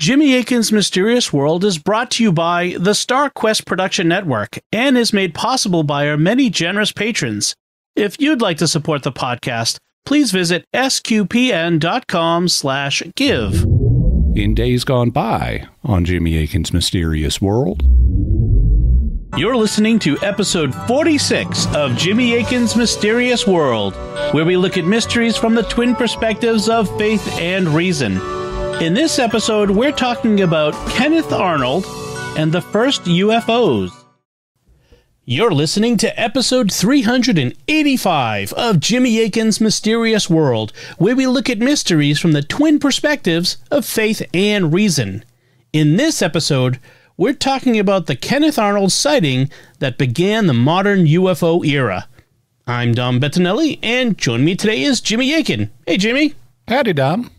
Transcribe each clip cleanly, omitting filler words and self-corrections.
Jimmy Akin's Mysterious World is brought to you by the Star Quest Production Network and is made possible by our many generous patrons. If you'd like to support the podcast, please visit sqpn.com/give. In days gone by on Jimmy Akin's Mysterious World. You're listening to episode 46 of Jimmy Akin's Mysterious World, where we look at mysteries from the twin perspectives of faith and reason. In this episode, we're talking about Kenneth Arnold and the first UFOs. You're listening to episode 385 of Jimmy Akin's Mysterious World, where we look at mysteries from the twin perspectives of faith and reason. In this episode, we're talking about the Kenneth Arnold sighting that began the modern UFO era. I'm Dom Bettinelli, and joining me today is Jimmy Akin. Hey, Jimmy. Howdy, Dom.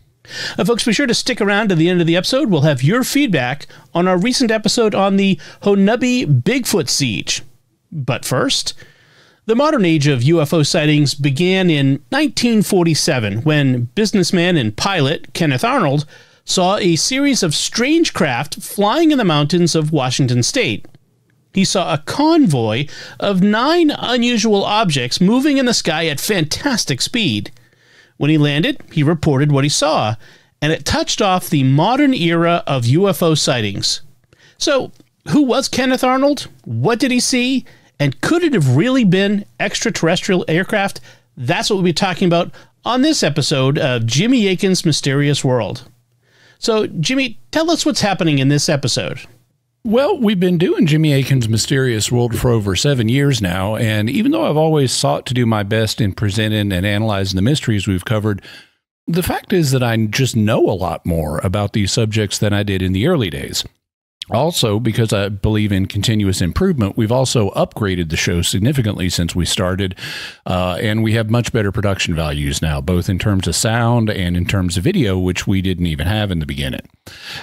Folks, be sure to stick around to the end of the episode. We'll have your feedback on our recent episode on the Honubby Bigfoot siege. But first, the modern age of UFO sightings began in 1947 when businessman and pilot Kenneth Arnold saw a series of strange craft flying in the mountains of Washington state. He saw a convoy of 9 unusual objects moving in the sky at fantastic speed. When he landed, he reported what he saw, and it touched off the modern era of UFO sightings. So, who was Kenneth Arnold? What did he see? And could it have really been extraterrestrial aircraft? That's what we'll be talking about on this episode of Jimmy Akin's Mysterious World. So, Jimmy, tell us what's happening in this episode. Well, we've been doing Jimmy Akin's Mysterious World for over 7 years now, and even though I've always sought to do my best in presenting and analyzing the mysteries we've covered, the fact is that I just know a lot more about these subjects than I did in the early days. Also, because I believe in continuous improvement, we've also upgraded the show significantly since we started, and we have much better production values now, both in terms of sound and in terms of video, which we didn't even have in the beginning.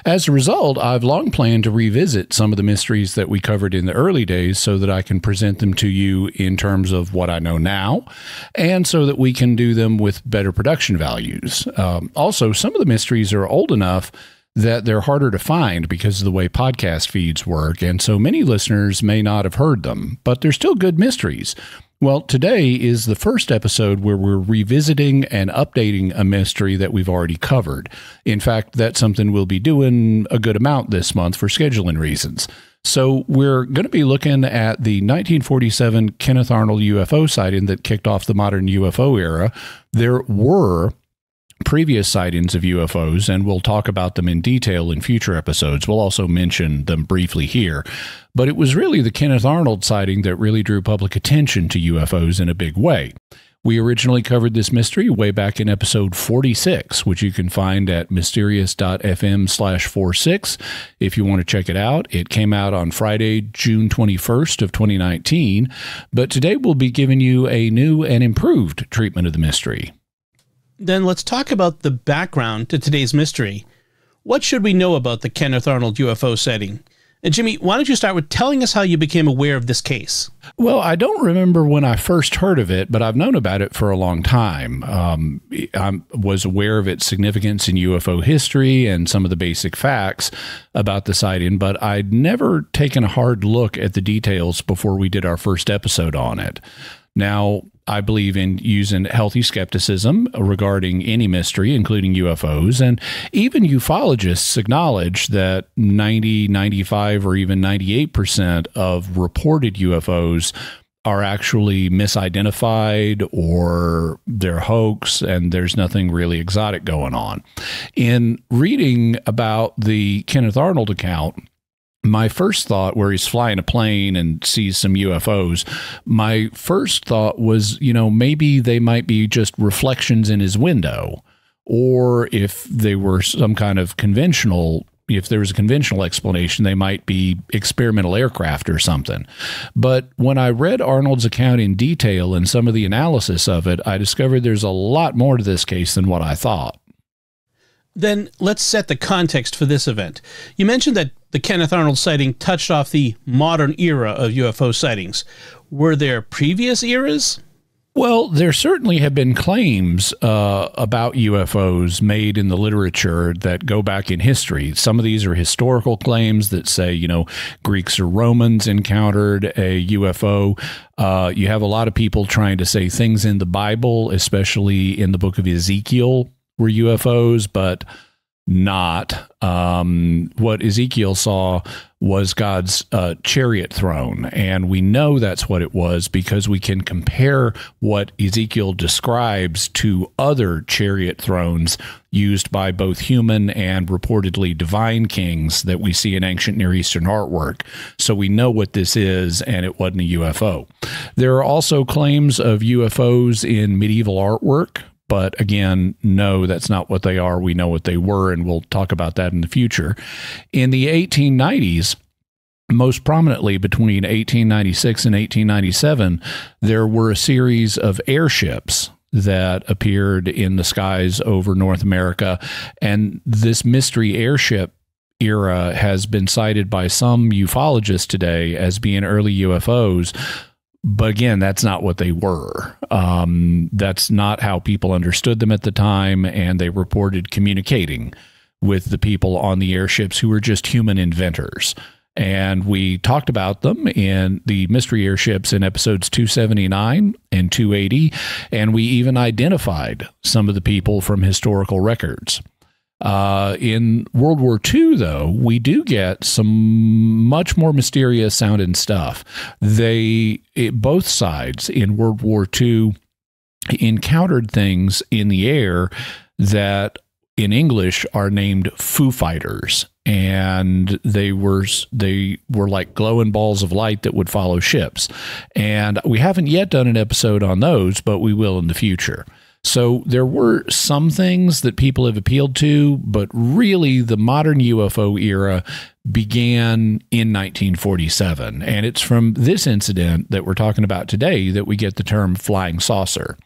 As a result, I've long planned to revisit some of the mysteries that we covered in the early days so that I can present them to you in terms of what I know now, and so that we can do them with better production values. Also, some of the mysteries are old enough that they're harder to find because of the way podcast feeds work, and so many listeners may not have heard them, but they're still good mysteries. Well, today is the first episode where we're revisiting and updating a mystery that we've already covered. In fact, that's something we'll be doing a good amount this month for scheduling reasons. So we're going to be looking at the 1947 Kenneth Arnold UFO sighting that kicked off the modern UFO era. There were previous sightings of UFOs, and we'll talk about them in detail in future episodes. We'll also mention them briefly here. But it was really the Kenneth Arnold sighting that really drew public attention to UFOs in a big way. We originally covered this mystery way back in episode 46, which you can find at mysterious.fm/46 if you want to check it out. It came out on Friday, June 21st of 2019, but today we'll be giving you a new and improved treatment of the mystery. Then let's talk about the background to today's mystery. What should we know about the Kenneth Arnold UFO sighting? And Jimmy, why don't you start with telling us how you became aware of this case? Well, I don't remember when I first heard of it, but I've known about it for a long time. I was aware of its significance in UFO history and some of the basic facts about the sighting, but I'd never taken a hard look at the details before we did our first episode on it. Now, I believe in using healthy skepticism regarding any mystery, including UFOs, and even ufologists acknowledge that 90, 95, or even 98% of reported UFOs are actually misidentified or they're hoax and there's nothing really exotic going on. In reading about the Kenneth Arnold account, my first thought, where he's flying a plane and sees some UFOs, my first thought was, maybe they might be just reflections in his window, or if they were some kind of if there was a conventional explanation, they might be experimental aircraft or something. But when I read Arnold's account in detail and some of the analysis of it, I discovered there's a lot more to this case than what I thought. Then let's set the context for this event. You mentioned that the Kenneth Arnold sighting touched off the modern era of UFO sightings. Were there previous eras? Well, there certainly have been claims about UFOs made in the literature that go back in history. Some of these are historical claims that say, Greeks or Romans encountered a UFO. You have a lot of people trying to say things in the Bible, especially in the book of Ezekiel, were UFOs, but not. What Ezekiel saw was God's chariot throne, and we know that's what it was because we can compare what Ezekiel describes to other chariot thrones used by both human and reportedly divine kings that we see in ancient Near Eastern artwork. So we know what this is, and it wasn't a UFO. There are also claims of UFOs in medieval artwork. But again, no, that's not what they are. We know what they were, and we'll talk about that in the future. In the 1890s, most prominently between 1896 and 1897, there were a series of airships that appeared in the skies over North America. And this mystery airship era has been cited by some ufologists today as being early UFOs. But again, that's not what they were. That's not how people understood them at the time, and they reported communicating with the people on the airships who were just human inventors. And we talked about them in the mystery airships in episodes 279 and 280, and we even identified some of the people from historical records. In World War II, though, we do get some much more mysterious sounding stuff. Both sides in World War II encountered things in the air that in English are named Foo Fighters. And they were like glowing balls of light that would follow ships. And we haven't yet done an episode on those, but we will in the future. So there were some things that people have appealed to, but really the modern UFO era began in 1947. And it's from this incident that we're talking about today that we get the term flying saucer.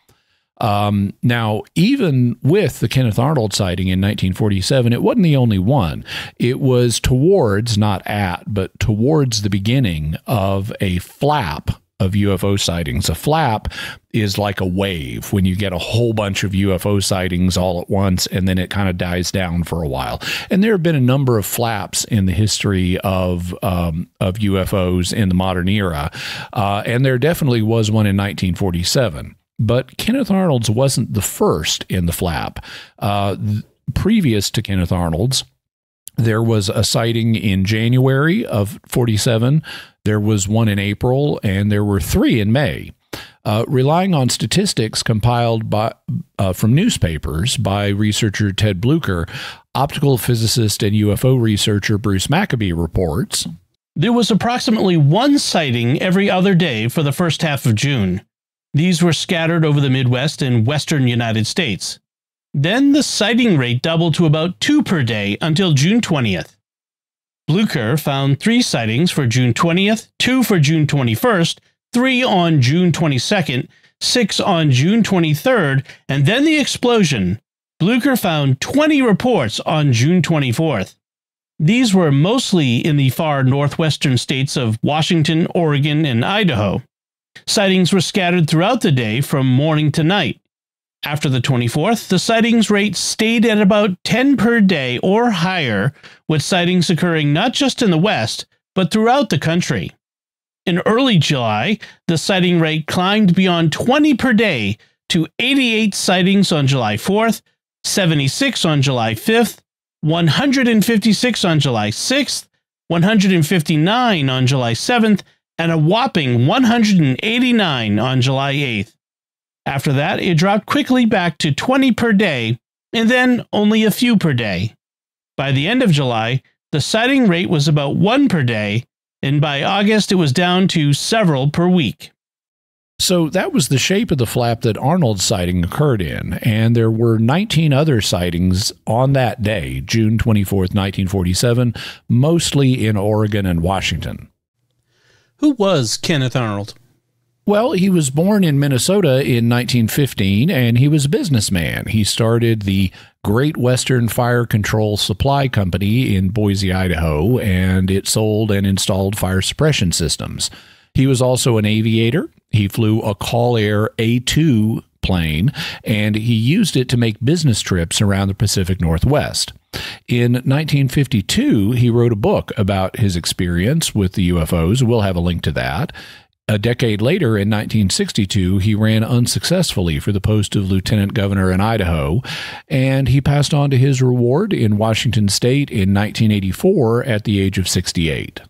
Now, even with the Kenneth Arnold sighting in 1947, it wasn't the only one. It was towards, not at, but towards the beginning of a flap of UFO sightings. A flap is like a wave when you get a whole bunch of UFO sightings all at once, and then it kind of dies down for a while. And there have been a number of flaps in the history of UFOs in the modern era, and there definitely was one in 1947. But Kenneth Arnold's wasn't the first in the flap. Previous to Kenneth Arnold's, there was a sighting in January of 47. There was one in April, and there were 3 in May. Relying on statistics compiled from newspapers by researcher Ted Blucher, optical physicist and UFO researcher Bruce Maccabee reports, there was approximately 1 sighting every other day for the first half of June. These were scattered over the Midwest and western United States. Then the sighting rate doubled to about 2 per day until June 20th. Blucher found 3 sightings for June 20th, 2 for June 21st, 3 on June 22nd, 6 on June 23rd, and then the explosion. Blucher found 20 reports on June 24th. These were mostly in the far northwestern states of Washington, Oregon, and Idaho. Sightings were scattered throughout the day from morning to night. After the 24th, the sightings rate stayed at about 10 per day or higher, with sightings occurring not just in the West, but throughout the country. In early July, the sighting rate climbed beyond 20 per day to 88 sightings on July 4th, 76 on July 5th, 156 on July 6th, 159 on July 7th, and a whopping 189 on July 8th. After that, it dropped quickly back to 20 per day, and then only a few per day. By the end of July, the sighting rate was about 1 per day, and by August it was down to several per week. So that was the shape of the flap that Arnold's sighting occurred in, and there were 19 other sightings on that day, June 24th, 1947, mostly in Oregon and Washington. Who was Kenneth Arnold? Well, he was born in Minnesota in 1915, and he was a businessman. He started the Great Western Fire Control Supply Company in Boise, Idaho, and it sold and installed fire suppression systems. He was also an aviator. He flew a Call Air A2 plane, and he used it to make business trips around the Pacific Northwest. In 1952, he wrote a book about his experience with the UFOs. We'll have a link to that. A decade later, in 1962, he ran unsuccessfully for the post of lieutenant governor in Idaho, and he passed on to his reward in Washington State in 1984 at the age of 68.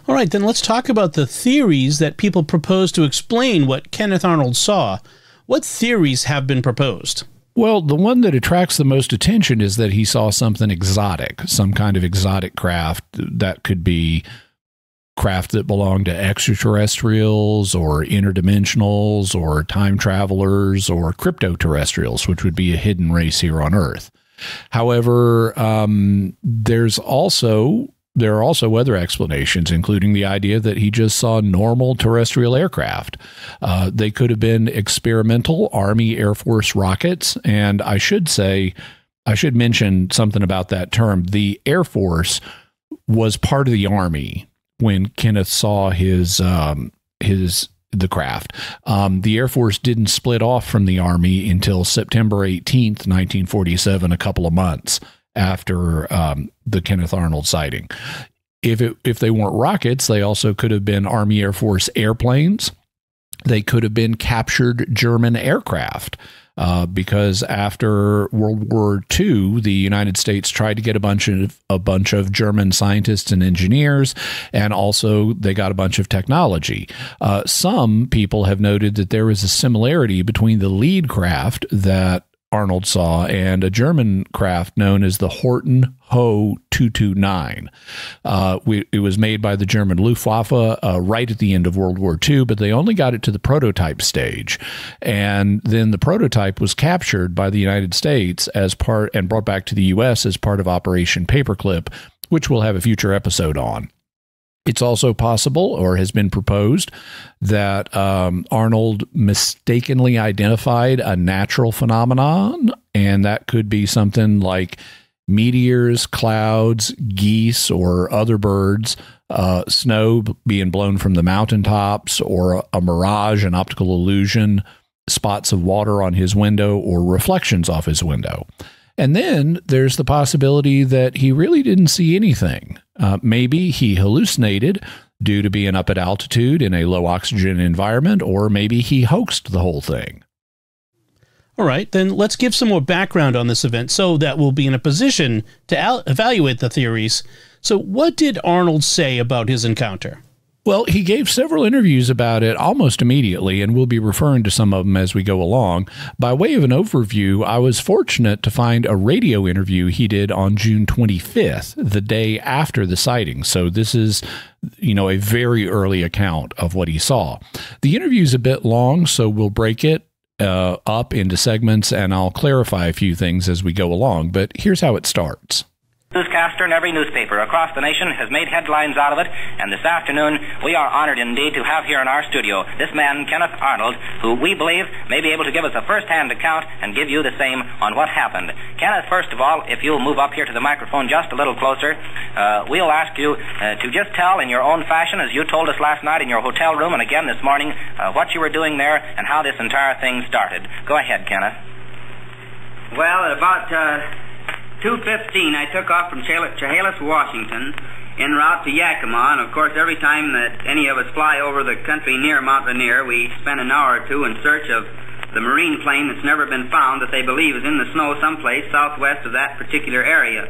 All right, then let's talk about the theories that people propose to explain what Kenneth Arnold saw. What theories have been proposed? Well, the one that attracts the most attention is that he saw something exotic, some kind of exotic craft that could be craft that belonged to extraterrestrials or interdimensionals or time travelers or cryptoterrestrials, which would be a hidden race here on Earth. However, there are also other explanations, including the idea that he just saw normal terrestrial aircraft. They could have been experimental Army Air Force rockets. And I should mention something about that term. The Air Force was part of the Army when Kenneth saw the craft. The Air Force didn't split off from the Army until September 18th, 1947, a couple of months after the Kenneth Arnold sighting. If they weren't rockets, they also could have been Army Air Force airplanes. They could have been captured German aircraft. Because after World War II, the United States tried to get a bunch of German scientists and engineers, and also they got a bunch of technology. Some people have noted that there is a similarity between the lead craft that Arnold saw and a German craft known as the Horten Ho 229. It was made by the German Luftwaffe right at the end of World War II, but they only got it to the prototype stage. And then the prototype was captured by the United States and brought back to the U.S. as part of Operation Paperclip, which we'll have a future episode on. It's also possible, or has been proposed, that Arnold mistakenly identified a natural phenomenon, and that could be something like meteors, clouds, geese, or other birds, snow being blown from the mountaintops, or a mirage, an optical illusion, spots of water on his window, or reflections off his window. And then there's the possibility that he really didn't see anything. Maybe he hallucinated due to being up at altitude in a low oxygen environment, or maybe he hoaxed the whole thing. All right, then let's give some more background on this event so that we'll be in a position to evaluate the theories. So what did Arnold say about his encounter? Well, he gave several interviews about it almost immediately, and we'll be referring to some of them as we go along. By way of an overview, I was fortunate to find a radio interview he did on June 25th, the day after the sighting. So this is, a very early account of what he saw. The interview's a bit long, so we'll break it up into segments, and I'll clarify a few things as we go along. But here's how it starts. Newscaster in every newspaper across the nation has made headlines out of it, and this afternoon we are honored indeed to have here in our studio this man, Kenneth Arnold, who we believe may be able to give us a first-hand account and give you the same on what happened. Kenneth, first of all, if you'll move up here to the microphone just a little closer, we'll ask you to just tell in your own fashion, as you told us last night in your hotel room and again this morning, what you were doing there and how this entire thing started. Go ahead, Kenneth. Well, at about 2:15, I took off from Chehalis, Washington, en route to Yakima, and of course every time that any of us fly over the country near Mount Rainier, we spend an hour or two in search of the marine plane that's never been found that they believe is in the snow someplace southwest of that particular area.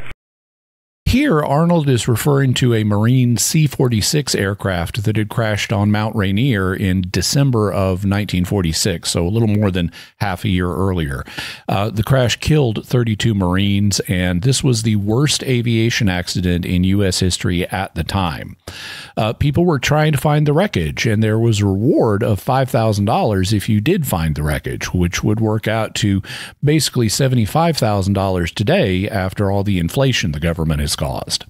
Here, Arnold is referring to a Marine C-46 aircraft that had crashed on Mount Rainier in December of 1946, so a little more than half a year earlier. The crash killed 32 Marines, and this was the worst aviation accident in U.S. history at the time. People were trying to find the wreckage, and there was a reward of $5,000 if you did find the wreckage, which would work out to basically $75,000 today after all the inflation the government has caused.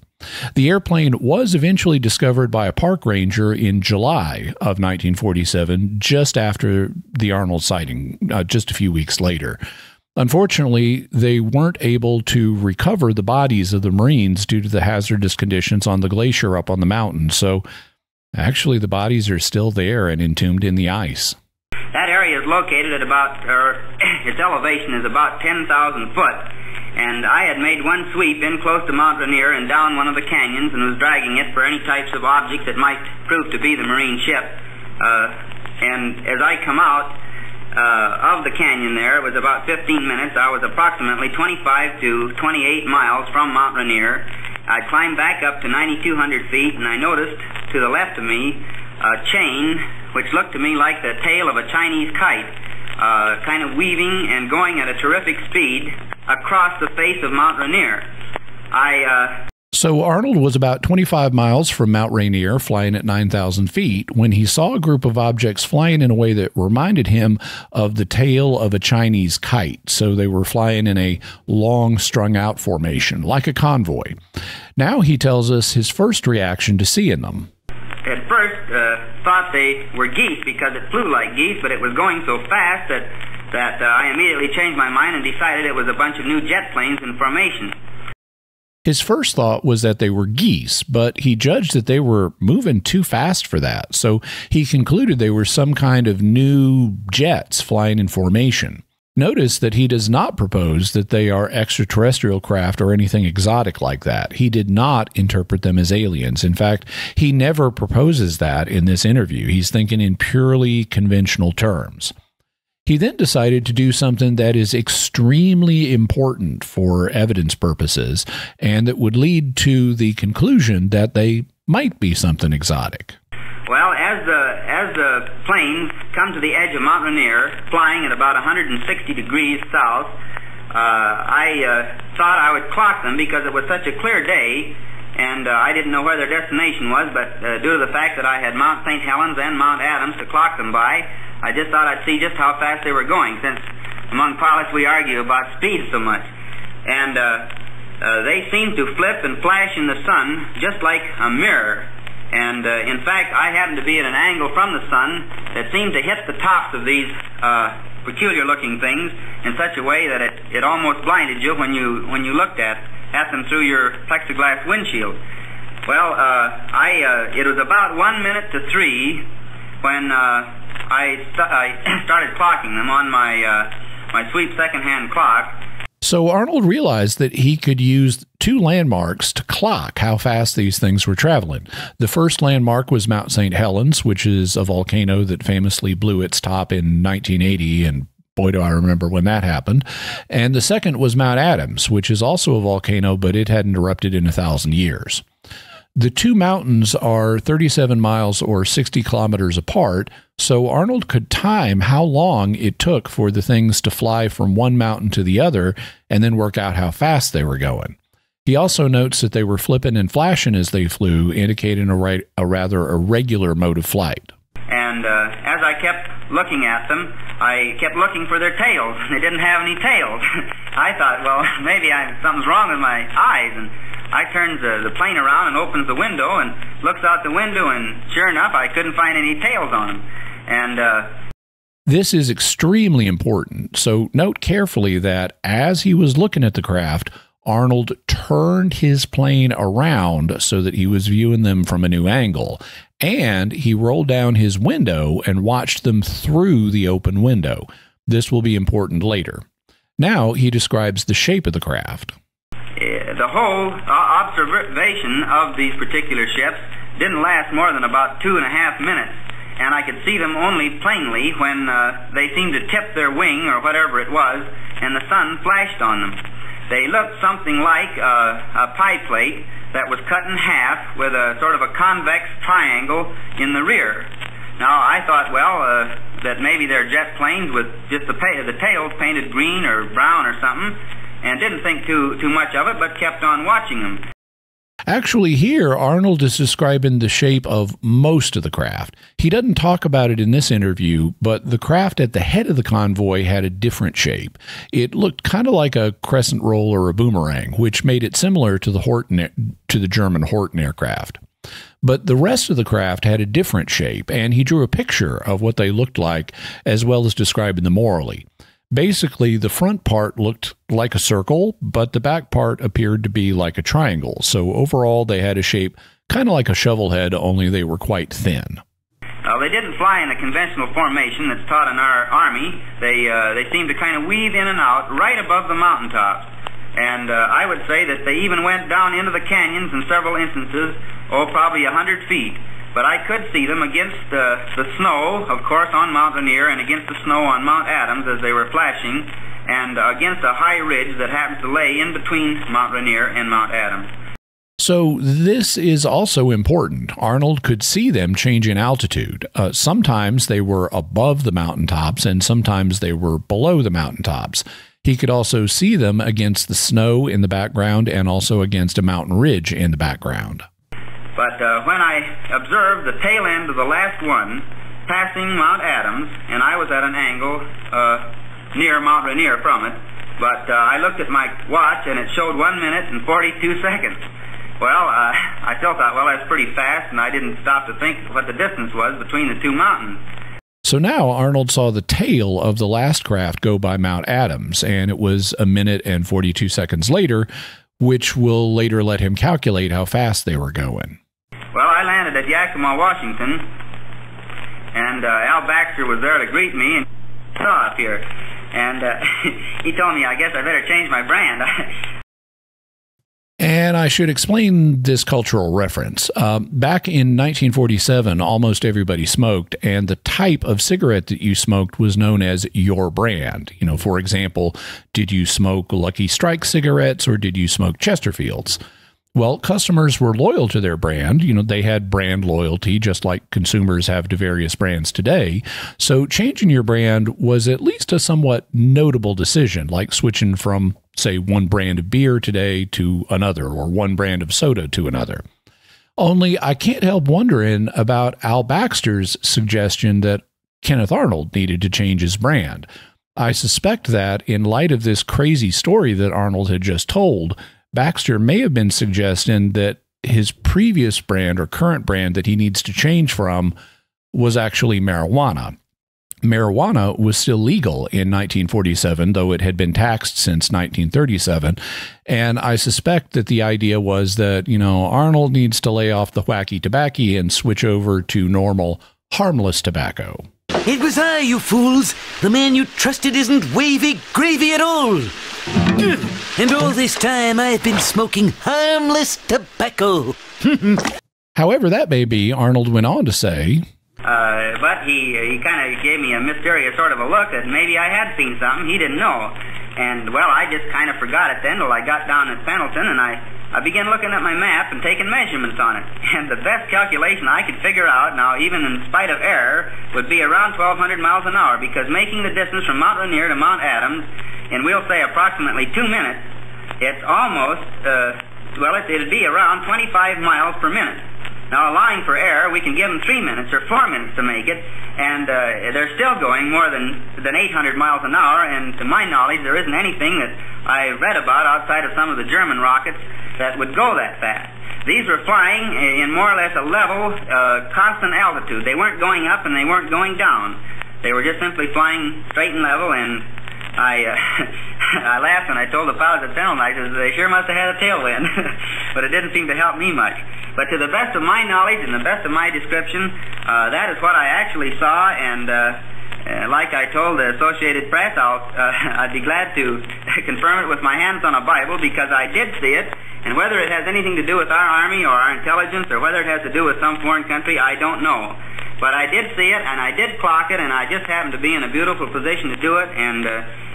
The airplane was eventually discovered by a park ranger in July of 1947, just after the Arnold sighting, just a few weeks later. Unfortunately, they weren't able to recover the bodies of the Marines due to the hazardous conditions on the glacier up on the mountain. So Actually, the bodies are still there and entombed in the ice. That area is located at about, its elevation is about 10,000 foot. And I had made one sweep in close to Mount Rainier and down one of the canyons and was dragging it for any types of objects that might prove to be the marine ship. And as I come out of the canyon there, it was about 15 minutes. I was approximately 25 to 28 miles from Mount Rainier. I climbed back up to 9,200 feet, and I noticed to the left of me a chain which looked to me like the tail of a Chinese kite, kind of weaving and going at a terrific speed across the face of Mount Rainier. So Arnold was about 25 miles from Mount Rainier, flying at 9,000 feet, when he saw a group of objects flying in a way that reminded him of the tail of a Chinese kite. So they were flying in a long, strung-out formation, like a convoy. Now he tells us his first reaction to seeing them. At first, thought they were geese because it flew like geese, but it was going so fast that I immediately changed my mind and decided it was a bunch of new jet planes in formation. His first thought was that they were geese, but he judged that they were moving too fast for that, so he concluded they were some kind of new jets flying in formation. Notice that he does not propose that they are extraterrestrial craft or anything exotic like that. He did not interpret them as aliens. In fact, he never proposes that in this interview. He's thinking in purely conventional terms. He then decided to do something that is extremely important for evidence purposes and that would lead to the conclusion that they might be something exotic. Well, as the planes come to the edge of Mount Rainier, flying at about 160 degrees south, I thought I would clock them because it was such a clear day, and I didn't know where their destination was, but due to the fact that I had Mount St. Helens and Mount Adams to clock them by, I just thought I'd see just how fast they were going, since among pilots we argue about speed so much. And they seemed to flip and flash in the sun just like a mirror. And in fact, I happened to be at an angle from the sun that seemed to hit the tops of these peculiar-looking things in such a way that it almost blinded you when you looked at them through your plexiglass windshield. Well, it was about 1 minute to 3 when I started clocking them on my sweep second-hand clock. So Arnold realized that he could use two landmarks to clock how fast these things were traveling. The first landmark was Mount St. Helens, which is a volcano that famously blew its top in 1980, and boy, do I remember when that happened. And the second was Mount Adams, which is also a volcano, but it hadn't erupted in 1,000 years. The two mountains are 37 miles or 60 kilometers apart, so Arnold could time how long it took for the things to fly from one mountain to the other and then work out how fast they were going. He also notes that they were flipping and flashing as they flew, indicating a rather irregular mode of flight. And as I kept looking at them, I kept looking for their tails. They didn't have any tails. I thought, well, maybe something's wrong with my eyes, and I turns the plane around and opens the window and looks out the window, and sure enough, I couldn't find any tails on them. And this is extremely important, so note carefully that as he was looking at the craft, Arnold turned his plane around so that he was viewing them from a new angle, and he rolled down his window and watched them through the open window. This will be important later. Now he describes the shape of the craft. The whole observation of these particular ships didn't last more than about 2.5 minutes, and I could see them only plainly when they seemed to tip their wing or whatever it was, and the sun flashed on them. They looked something like a pie plate that was cut in half with a sort of a convex triangle in the rear. Now, I thought, well, that maybe they're jet planes with just the tails painted green or brown or something, and didn't think too much of it, but kept on watching them. Actually, here, Arnold is describing the shape of most of the craft. He doesn't talk about it in this interview, but the craft at the head of the convoy had a different shape. It looked kind of like a crescent roll or a boomerang, which made it similar to the German Horten aircraft. But the rest of the craft had a different shape, and he drew a picture of what they looked like, as well as describing them orally. Basically, the front part looked like a circle, but the back part appeared to be like a triangle. So overall, they had a shape kind of like a shovel head, only they were quite thin. They didn't fly in the conventional formation that's taught in our Army. They seemed to kind of weave in and out right above the mountaintops. And I would say that they even went down into the canyons in several instances, probably 100 feet. But I could see them against the snow, of course, on Mount Rainier, and against the snow on Mount Adams as they were flashing, and against a high ridge that happens to lay in between Mount Rainier and Mount Adams. So this is also important. Arnold could see them change in altitude. Sometimes they were above the mountaintops, and sometimes they were below the mountaintops. He could also see them against the snow in the background and also against a mountain ridge in the background. But when I observed the tail end of the last one passing Mount Adams, and I was at an angle near Mount Rainier from it, but I looked at my watch and it showed 1 minute and 42 seconds. Well, I still thought, well, that's pretty fast, and I didn't stop to think what the distance was between the two mountains. So now Arnold saw the tail of the last craft go by Mount Adams, and it was 1 minute and 42 seconds later, which will later let him calculate how fast they were going. Well, I landed at Yakima, Washington, and Al Baxter was there to greet me and saw up here. And he told me, I guess I better change my brand. And I should explain this cultural reference. Back in 1947, almost everybody smoked, and the type of cigarette that you smoked was known as your brand. You know, for example, did you smoke Lucky Strike cigarettes or did you smoke Chesterfields? Well, customers were loyal to their brand. You know, they had brand loyalty, just like consumers have to various brands today. So changing your brand was at least a somewhat notable decision, like switching from, say, one brand of beer today to another, or one brand of soda to another. Only I can't help wondering about Al Baxter's suggestion that Kenneth Arnold needed to change his brand. I suspect that in light of this crazy story that Arnold had just told, Baxter may have been suggesting that his previous brand or current brand that he needs to change from was actually marijuana. Marijuana was still legal in 1947, though it had been taxed since 1937. And I suspect that the idea was that, you know, Arnold needs to lay off the wacky tobacco and switch over to normal, harmless tobacco. It was I, you fools. The man you trusted isn't wavy gravy at all. And all this time I've been smoking harmless tobacco. However that may be, Arnold went on to say, but he kind of gave me a mysterious sort of a look that maybe I had seen something he didn't know. And, well, I just kind of forgot it then till I got down at Pendleton, and I began looking at my map and taking measurements on it. And the best calculation I could figure out, now even in spite of error, would be around 1,200 miles an hour, because making the distance from Mount Rainier to Mount Adams in, we'll say, approximately 2 minutes, it's almost, it'd be around 25 miles per minute. Now, allowing for error, we can give them 3 minutes or 4 minutes to make it, and they're still going more than 800 miles an hour, and to my knowledge, there isn't anything that I read about outside of some of the German rockets that would go that fast. These were flying in more or less a level, constant altitude. They weren't going up and they weren't going down. They were just simply flying straight and level, and I laughed and I told the pilots at Pendleton, I said, they sure must have had a tailwind. But it didn't seem to help me much. But to the best of my knowledge and the best of my description, that is what I actually saw, and like I told the Associated Press, I'd be glad to confirm it with my hands on a Bible, because I did see it, and whether it has anything to do with our Army or our intelligence, or whether it has to do with some foreign country, I don't know. But I did see it, and I did clock it, and I just happened to be in a beautiful position to do it, and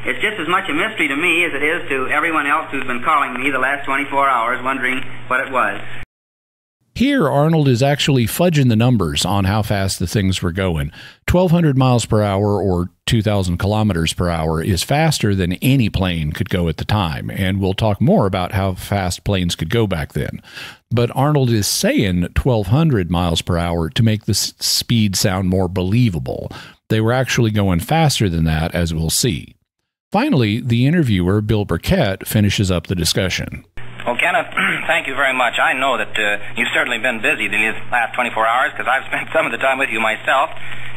it's just as much a mystery to me as it is to everyone else who's been calling me the last 24 hours wondering what it was. Here, Arnold is actually fudging the numbers on how fast the things were going. 1,200 miles per hour or 2,000 kilometers per hour is faster than any plane could go at the time, and we'll talk more about how fast planes could go back then. But Arnold is saying 1,200 miles per hour to make the speed sound more believable. They were actually going faster than that, as we'll see. Finally, the interviewer, Bill Burkett, finishes up the discussion. Well, Kenneth, thank you very much. I know that you've certainly been busy these last 24 hours, because I've spent some of the time with you myself.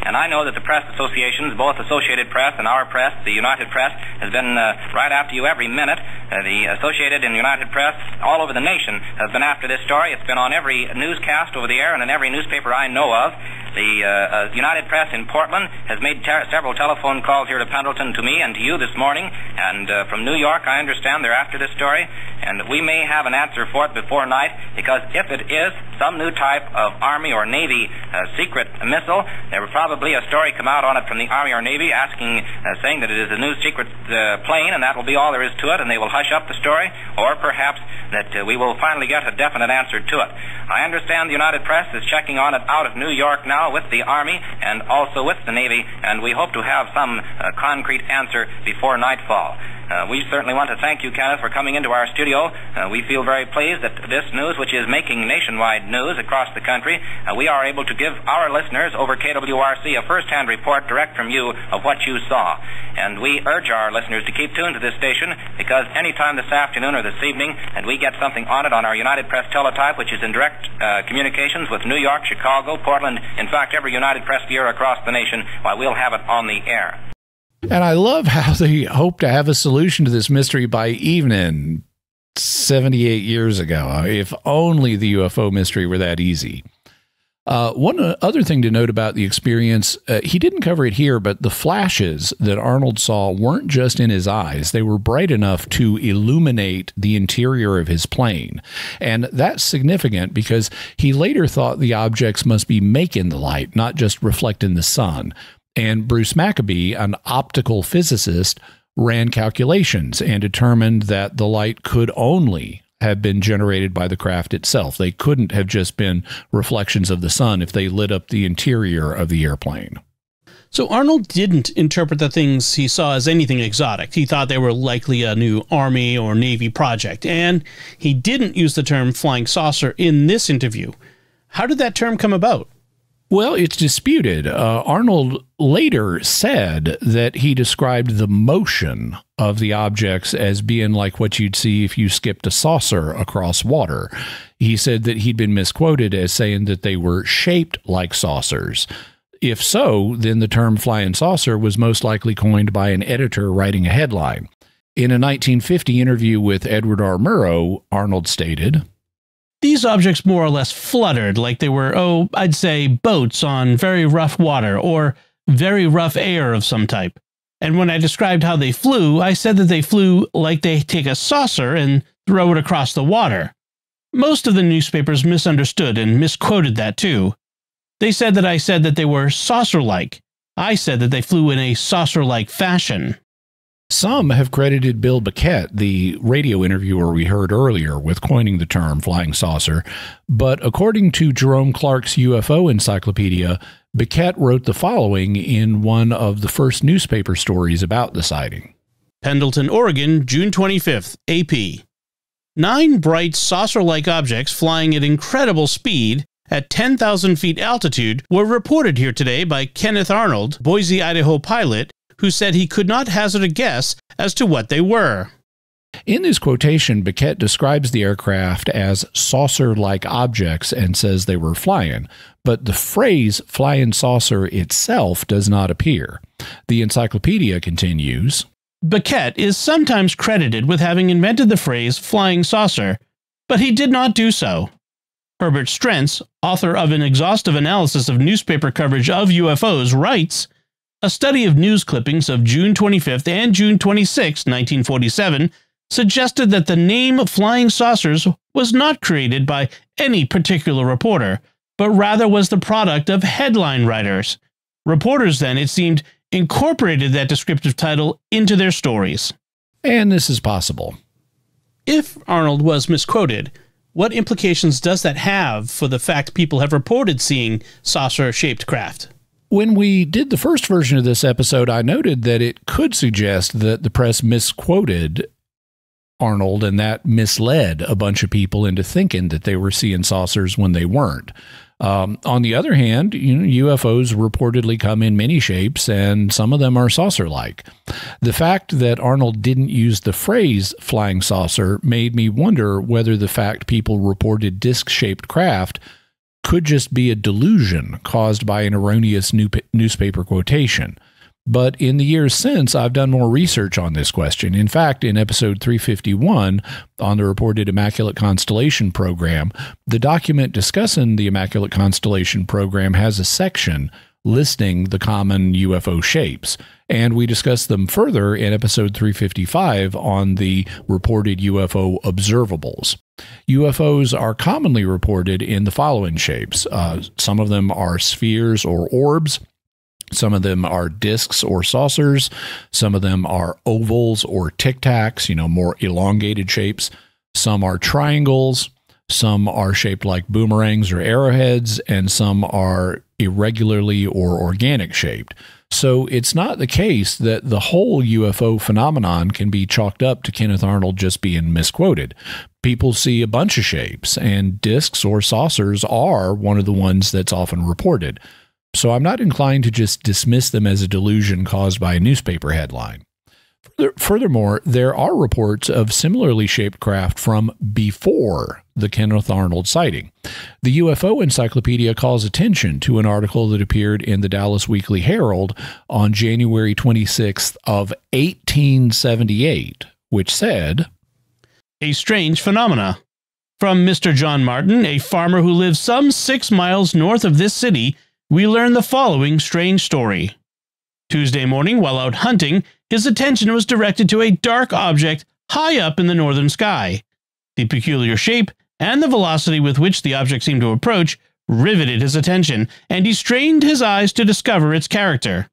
And I know that the press associations, both Associated Press and our press, the United Press, has been right after you every minute. The Associated and United Press all over the nation have been after this story. It's been on every newscast over the air and in every newspaper I know of. The United Press in Portland has made several telephone calls here to Pendleton, to me and to you this morning. And from New York, I understand they're after this story. And we may have an answer for it before night, because if it is some new type of Army or Navy secret missile, there will probably a story come out on it from the Army or Navy saying that it is a new secret plane, and that will be all there is to it, and they will hush up the story, or perhaps that we will finally get a definite answer to it. I understand the United Press is checking on it out of New York now with the Army and also with the Navy, and we hope to have some concrete answer before nightfall. We certainly want to thank you, Kenneth, for coming into our studio. We feel very pleased that this news, which is making nationwide news across the country, we are able to give our listeners over KWRC a first-hand report direct from you of what you saw. And we urge our listeners to keep tuned to this station, because any time this afternoon or this evening, and we get something on it on our United Press teletype, which is in direct communications with New York, Chicago, Portland, in fact, every United Press bureau across the nation, why, we'll have it on the air. And I love how they hope to have a solution to this mystery by evening 78 years ago. If only the UFO mystery were that easy. One other thing to note about the experience, he didn't cover it here, but the flashes that Arnold saw weren't just in his eyes. They were bright enough to illuminate the interior of his plane. And that's significant because he later thought the objects must be making the light, not just reflecting the sun. And Bruce Maccabee, an optical physicist, ran calculations and determined that the light could only have been generated by the craft itself. They couldn't have just been reflections of the sun if they lit up the interior of the airplane. So Arnold didn't interpret the things he saw as anything exotic. He thought they were likely a new Army or Navy project, and he didn't use the term flying saucer in this interview. How did that term come about? Well, it's disputed. Arnold later said that he described the motion of the objects as being like what you'd see if you skipped a saucer across water. He said that he'd been misquoted as saying that they were shaped like saucers. If so, then the term flying saucer was most likely coined by an editor writing a headline. In a 1950 interview with Edward R. Murrow, Arnold stated, "These objects more or less fluttered like they were, I'd say boats on very rough water or very rough air of some type. And when I described how they flew, I said that they flew like they take a saucer and throw it across the water. Most of the newspapers misunderstood and misquoted that too. They said that I said that they were saucer-like. I said that they flew in a saucer-like fashion." Some have credited Bill Beckett, the radio interviewer we heard earlier, with coining the term flying saucer, but according to Jerome Clark's UFO Encyclopedia, Beckett wrote the following in one of the first newspaper stories about the sighting. Pendleton, Oregon, June 25th, AP. 9 bright saucer-like objects flying at incredible speed at 10,000 feet altitude were reported here today by Kenneth Arnold, Boise, Idaho pilot, who said he could not hazard a guess as to what they were. In this quotation, Beckett describes the aircraft as saucer-like objects and says they were flying, but the phrase flying saucer itself does not appear. The encyclopedia continues, Beckett is sometimes credited with having invented the phrase flying saucer, but he did not do so. Herbert Strentz, author of an exhaustive analysis of newspaper coverage of UFOs, writes, "A study of news clippings of June 25th and June 26, 1947, suggested that the name flying saucers was not created by any particular reporter, but rather was the product of headline writers. Reporters then, it seemed, incorporated that descriptive title into their stories." And this is possible. If Arnold was misquoted, what implications does that have for the fact people have reported seeing saucer-shaped craft? When we did the first version of this episode, I noted that it could suggest that the press misquoted Arnold, and that misled a bunch of people into thinking that they were seeing saucers when they weren't. On the other hand, UFOs reportedly come in many shapes, and some of them are saucer-like. The fact that Arnold didn't use the phrase flying saucer made me wonder whether the fact people reported disc-shaped craft could just be a delusion caused by an erroneous newspaper quotation. But in the years since, I've done more research on this question. In fact, in episode 351 on the reported Immaculate Constellation program, the document discussing the Immaculate Constellation program has a section listing the common UFO shapes. And we discussed them further in episode 355 on the reported UFO observables. UFOs are commonly reported in the following shapes. Some of them are spheres or orbs. Some of them are discs or saucers. Some of them are ovals or tic-tacs, more elongated shapes. Some are triangles. Some are shaped like boomerangs or arrowheads, and some are irregularly or organic shaped. So it's not the case that the whole UFO phenomenon can be chalked up to Kenneth Arnold just being misquoted. People see a bunch of shapes, and discs or saucers are one of the ones that's often reported. So I'm not inclined to just dismiss them as a delusion caused by a newspaper headline. Furthermore, there are reports of similarly shaped craft from before the Kenneth Arnold sighting. The UFO Encyclopedia calls attention to an article that appeared in the Dallas Weekly Herald on January 26th of 1878, which said, "A strange phenomena. From Mr. John Martin, a farmer who lives some 6 miles north of this city, we learn the following strange story. Tuesday morning, while out hunting, his attention was directed to a dark object high up in the northern sky. The peculiar shape and the velocity with which the object seemed to approach riveted his attention, and he strained his eyes to discover its character.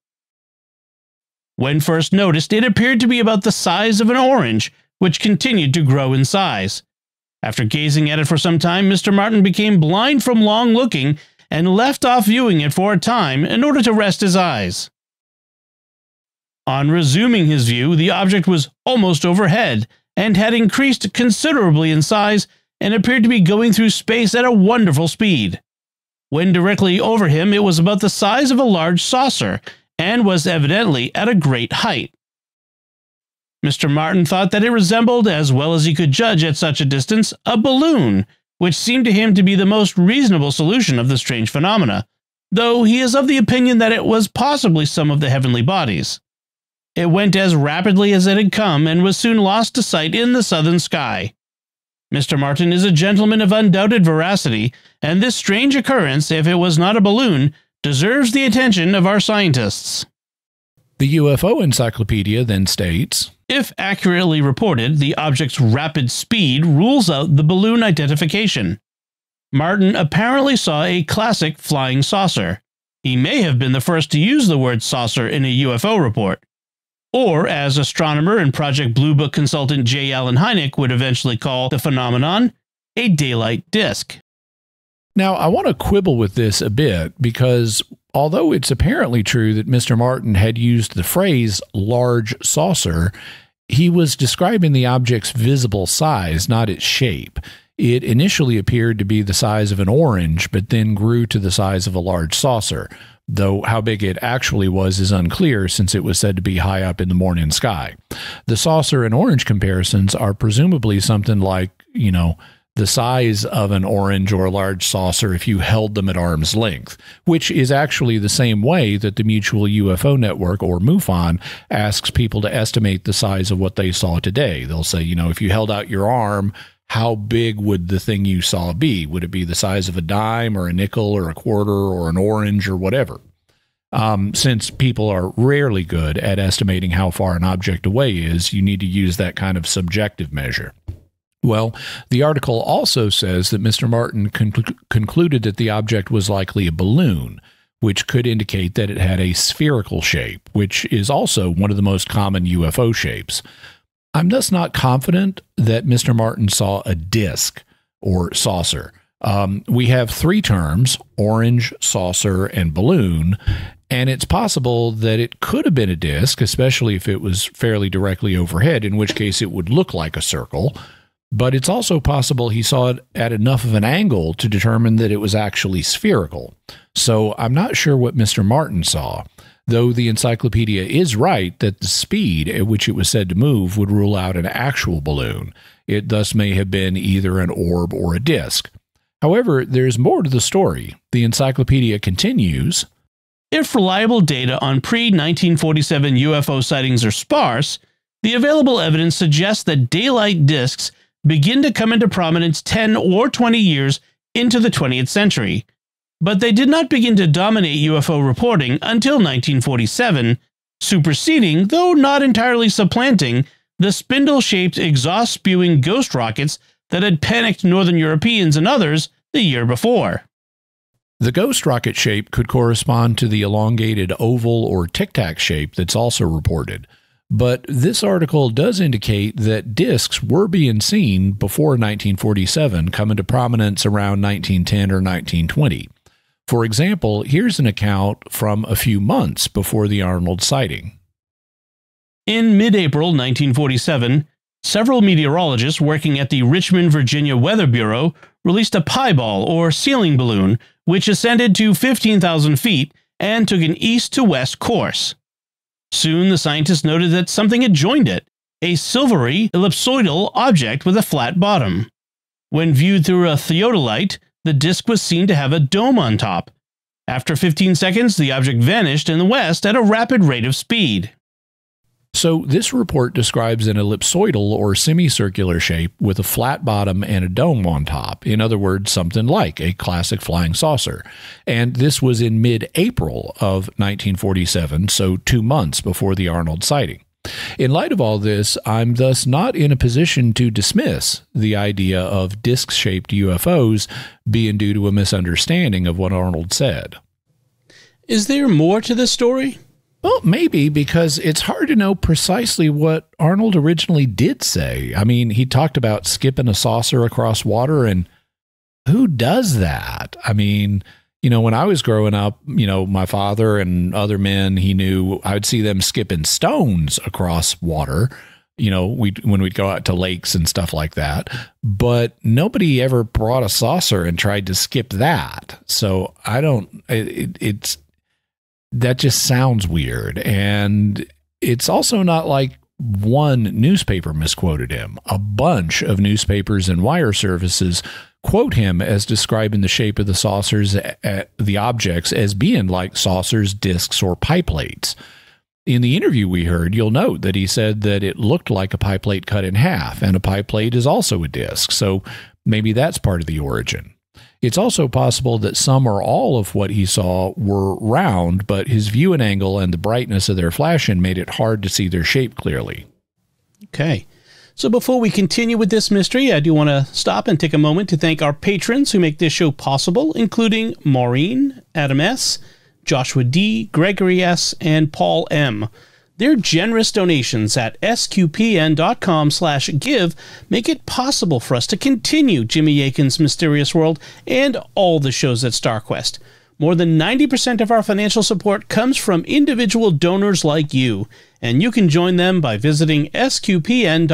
When first noticed, it appeared to be about the size of an orange, which continued to grow in size. After gazing at it for some time, Mr. Martin became blind from long looking and left off viewing it for a time in order to rest his eyes. On resuming his view, the object was almost overhead and had increased considerably in size and appeared to be going through space at a wonderful speed. When directly over him, it was about the size of a large saucer and was evidently at a great height. Mr. Martin thought that it resembled, as well as he could judge at such a distance, a balloon, which seemed to him to be the most reasonable solution of the strange phenomena, though he is of the opinion that it was possibly some of the heavenly bodies. It went as rapidly as it had come and was soon lost to sight in the southern sky. Mr. Martin is a gentleman of undoubted veracity, and this strange occurrence, if it was not a balloon, deserves the attention of our scientists." The UFO Encyclopedia then states, "If accurately reported, the object's rapid speed rules out the balloon identification. Martin apparently saw a classic flying saucer. He may have been the first to use the word saucer in a UFO report. Or, as astronomer and Project Blue Book consultant J. Allen Hynek would eventually call the phenomenon, a daylight disk." Now, I want to quibble with this a bit because although it's apparently true that Mr. Martin had used the phrase large saucer, he was describing the object's visible size, not its shape. It initially appeared to be the size of an orange, but then grew to the size of a large saucer, though how big it actually was is unclear since it was said to be high up in the morning sky. The saucer and orange comparisons are presumably something like, the size of an orange or a large saucer if you held them at arm's length, which is actually the same way that the Mutual UFO Network, or MUFON, asks people to estimate the size of what they saw today. They'll say, if you held out your arm, how big would the thing you saw be? Would it be the size of a dime or a nickel or a quarter or an orange or whatever? Since people are rarely good at estimating how far an object away is, you need to use that kind of subjective measure. Well, the article also says that Mr. Martin concluded that the object was likely a balloon, which could indicate that it had a spherical shape, which is also one of the most common UFO shapes. I'm thus not confident that Mr. Martin saw a disc or saucer. We have three terms, orange, saucer, and balloon, and it's possible that it could have been a disc, especially if it was fairly directly overhead, in which case it would look like a circle. But it's also possible he saw it at enough of an angle to determine that it was actually spherical. So I'm not sure what Mr. Martin saw, though the encyclopedia is right that the speed at which it was said to move would rule out an actual balloon. It thus may have been either an orb or a disc. However, there's more to the story. The encyclopedia continues. If reliable data on pre-1947 UFO sightings are sparse, the available evidence suggests that daylight disks begin to come into prominence 10 or 20 years into the 20th century. But they did not begin to dominate UFO reporting until 1947, superseding, though not entirely supplanting, the spindle-shaped exhaust-spewing ghost rockets that had panicked Northern Europeans and others the year before. The ghost rocket shape could correspond to the elongated oval or tic-tac shape that's also reported. But this article does indicate that discs were being seen before 1947, coming to prominence around 1910 or 1920. For example, here's an account from a few months before the Arnold sighting. In mid-April 1947, several meteorologists working at the Richmond, Virginia Weather Bureau released a pieball or ceiling balloon which ascended to 15,000 feet and took an east-to-west course. Soon the scientists noted that something had joined it, a silvery, ellipsoidal object with a flat bottom. When viewed through a theodolite, the disk was seen to have a dome on top. After 15 seconds, the object vanished in the west at a rapid rate of speed. So this report describes an ellipsoidal or semicircular shape with a flat bottom and a dome on top. In other words, something like a classic flying saucer. And this was in mid-April of 1947, so 2 months before the Arnold sighting. In light of all this, I'm thus not in a position to dismiss the idea of disc-shaped UFOs being due to a misunderstanding of what Arnold said. Is there more to this story? Well, maybe, because it's hard to know precisely what Arnold originally did say. I mean, he talked about skipping a saucer across water, and who does that? I mean, you know, when I was growing up, you know, my father and other men he knew, I would see them skipping stones across water, you know, when we'd go out to lakes and stuff like that. But nobody ever brought a saucer and tried to skip that. So I don't, that just sounds weird. And it's also not like one newspaper misquoted him. A bunch of newspapers and wire services quote him as describing the shape of the saucers, the objects, as being like saucers, discs, or pie plates. In the interview we heard, you'll note that he said that it looked like a pie plate cut in half, and a pie plate is also a disc, so maybe that's part of the origin. It's also possible that some or all of what he saw were round, but his viewing angle and the brightness of their flashing made it hard to see their shape clearly. Okay. So before we continue with this mystery, I do want to stop and take a moment to thank our patrons who make this show possible, including Maureen, Adam S., Joshua D., Gregory S., and Paul M. Their generous donations at sqpn.com/give make it possible for us to continue Jimmy Akin's Mysterious World and all the shows at StarQuest. More than 90% of our financial support comes from individual donors like you, and you can join them by visiting sqpn.com/give.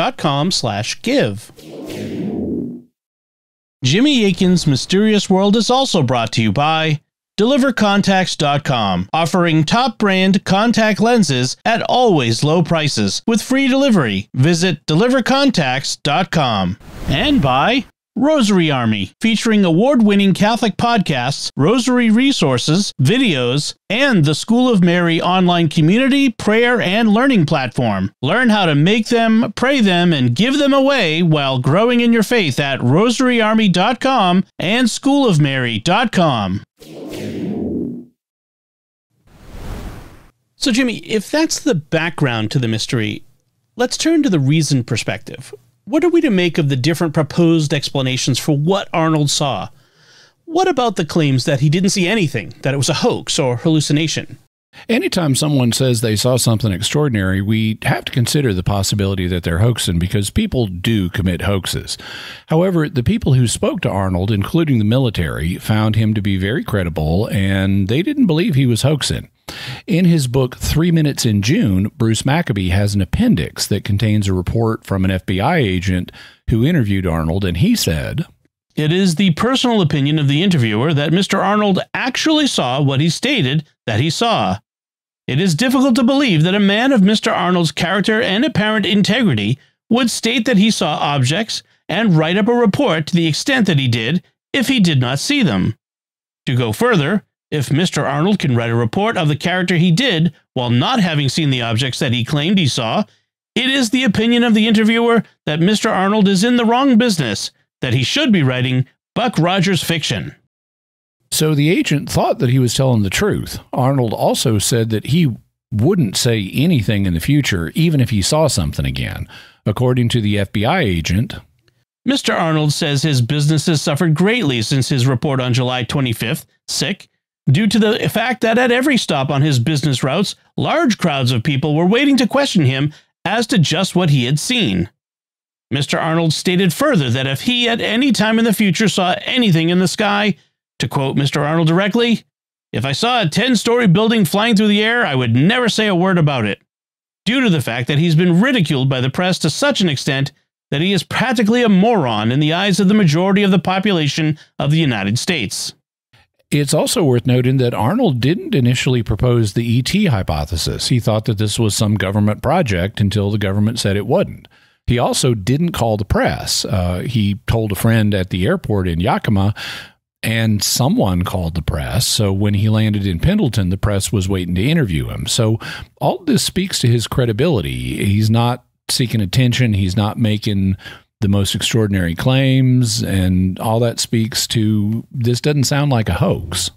Jimmy Akin's Mysterious World is also brought to you by DeliverContacts.com, offering top brand contact lenses at always low prices with free delivery. Visit DeliverContacts.com. And by Rosary Army, featuring award-winning Catholic podcasts, rosary resources, videos, and the School of Mary online community, prayer, and learning platform. Learn how to make them, pray them, and give them away while growing in your faith at rosaryarmy.com and schoolofmary.com. So, Jimmy, if that's the background to the mystery, let's turn to the reasoned perspective. What are we to make of the different proposed explanations for what Arnold saw? What about the claims that he didn't see anything, that it was a hoax or hallucination? Anytime someone says they saw something extraordinary, we have to consider the possibility that they're hoaxing, because people do commit hoaxes. However, the people who spoke to Arnold, including the military, found him to be very credible, and they didn't believe he was hoaxing. In his book, 3 Minutes in June, Bruce Maccabee has an appendix that contains a report from an FBI agent who interviewed Arnold, and he said, "It is the personal opinion of the interviewer that Mr. Arnold actually saw what he stated that he saw. It is difficult to believe that a man of Mr. Arnold's character and apparent integrity would state that he saw objects and write up a report to the extent that he did if he did not see them. To go further, if Mr. Arnold can write a report of the character he did while not having seen the objects that he claimed he saw, it is the opinion of the interviewer that Mr. Arnold is in the wrong business, that he should be writing Buck Rogers fiction. So the agent thought that he was telling the truth. Arnold also said that he wouldn't say anything in the future, even if he saw something again. According to the FBI agent, Mr. Arnold says his business has suffered greatly since his report on July 25th, sick, due to the fact that at every stop on his business routes, large crowds of people were waiting to question him as to just what he had seen. Mr. Arnold stated further that if he at any time in the future saw anything in the sky, to quote Mr. Arnold directly, "If I saw a 10-story building flying through the air, I would never say a word about it," due to the fact that he's been ridiculed by the press to such an extent that he is practically a moron in the eyes of the majority of the population of the United States. It's also worth noting that Arnold didn't initially propose the ET hypothesis. He thought that this was some government project until the government said it wasn't. He also didn't call the press. He told a friend at the airport in Yakima, and someone called the press. So when he landed in Pendleton, the press was waiting to interview him. So all this speaks to his credibility. He's not seeking attention. He's not making the most extraordinary claims, and all that speaks to this doesn't sound like a hoax.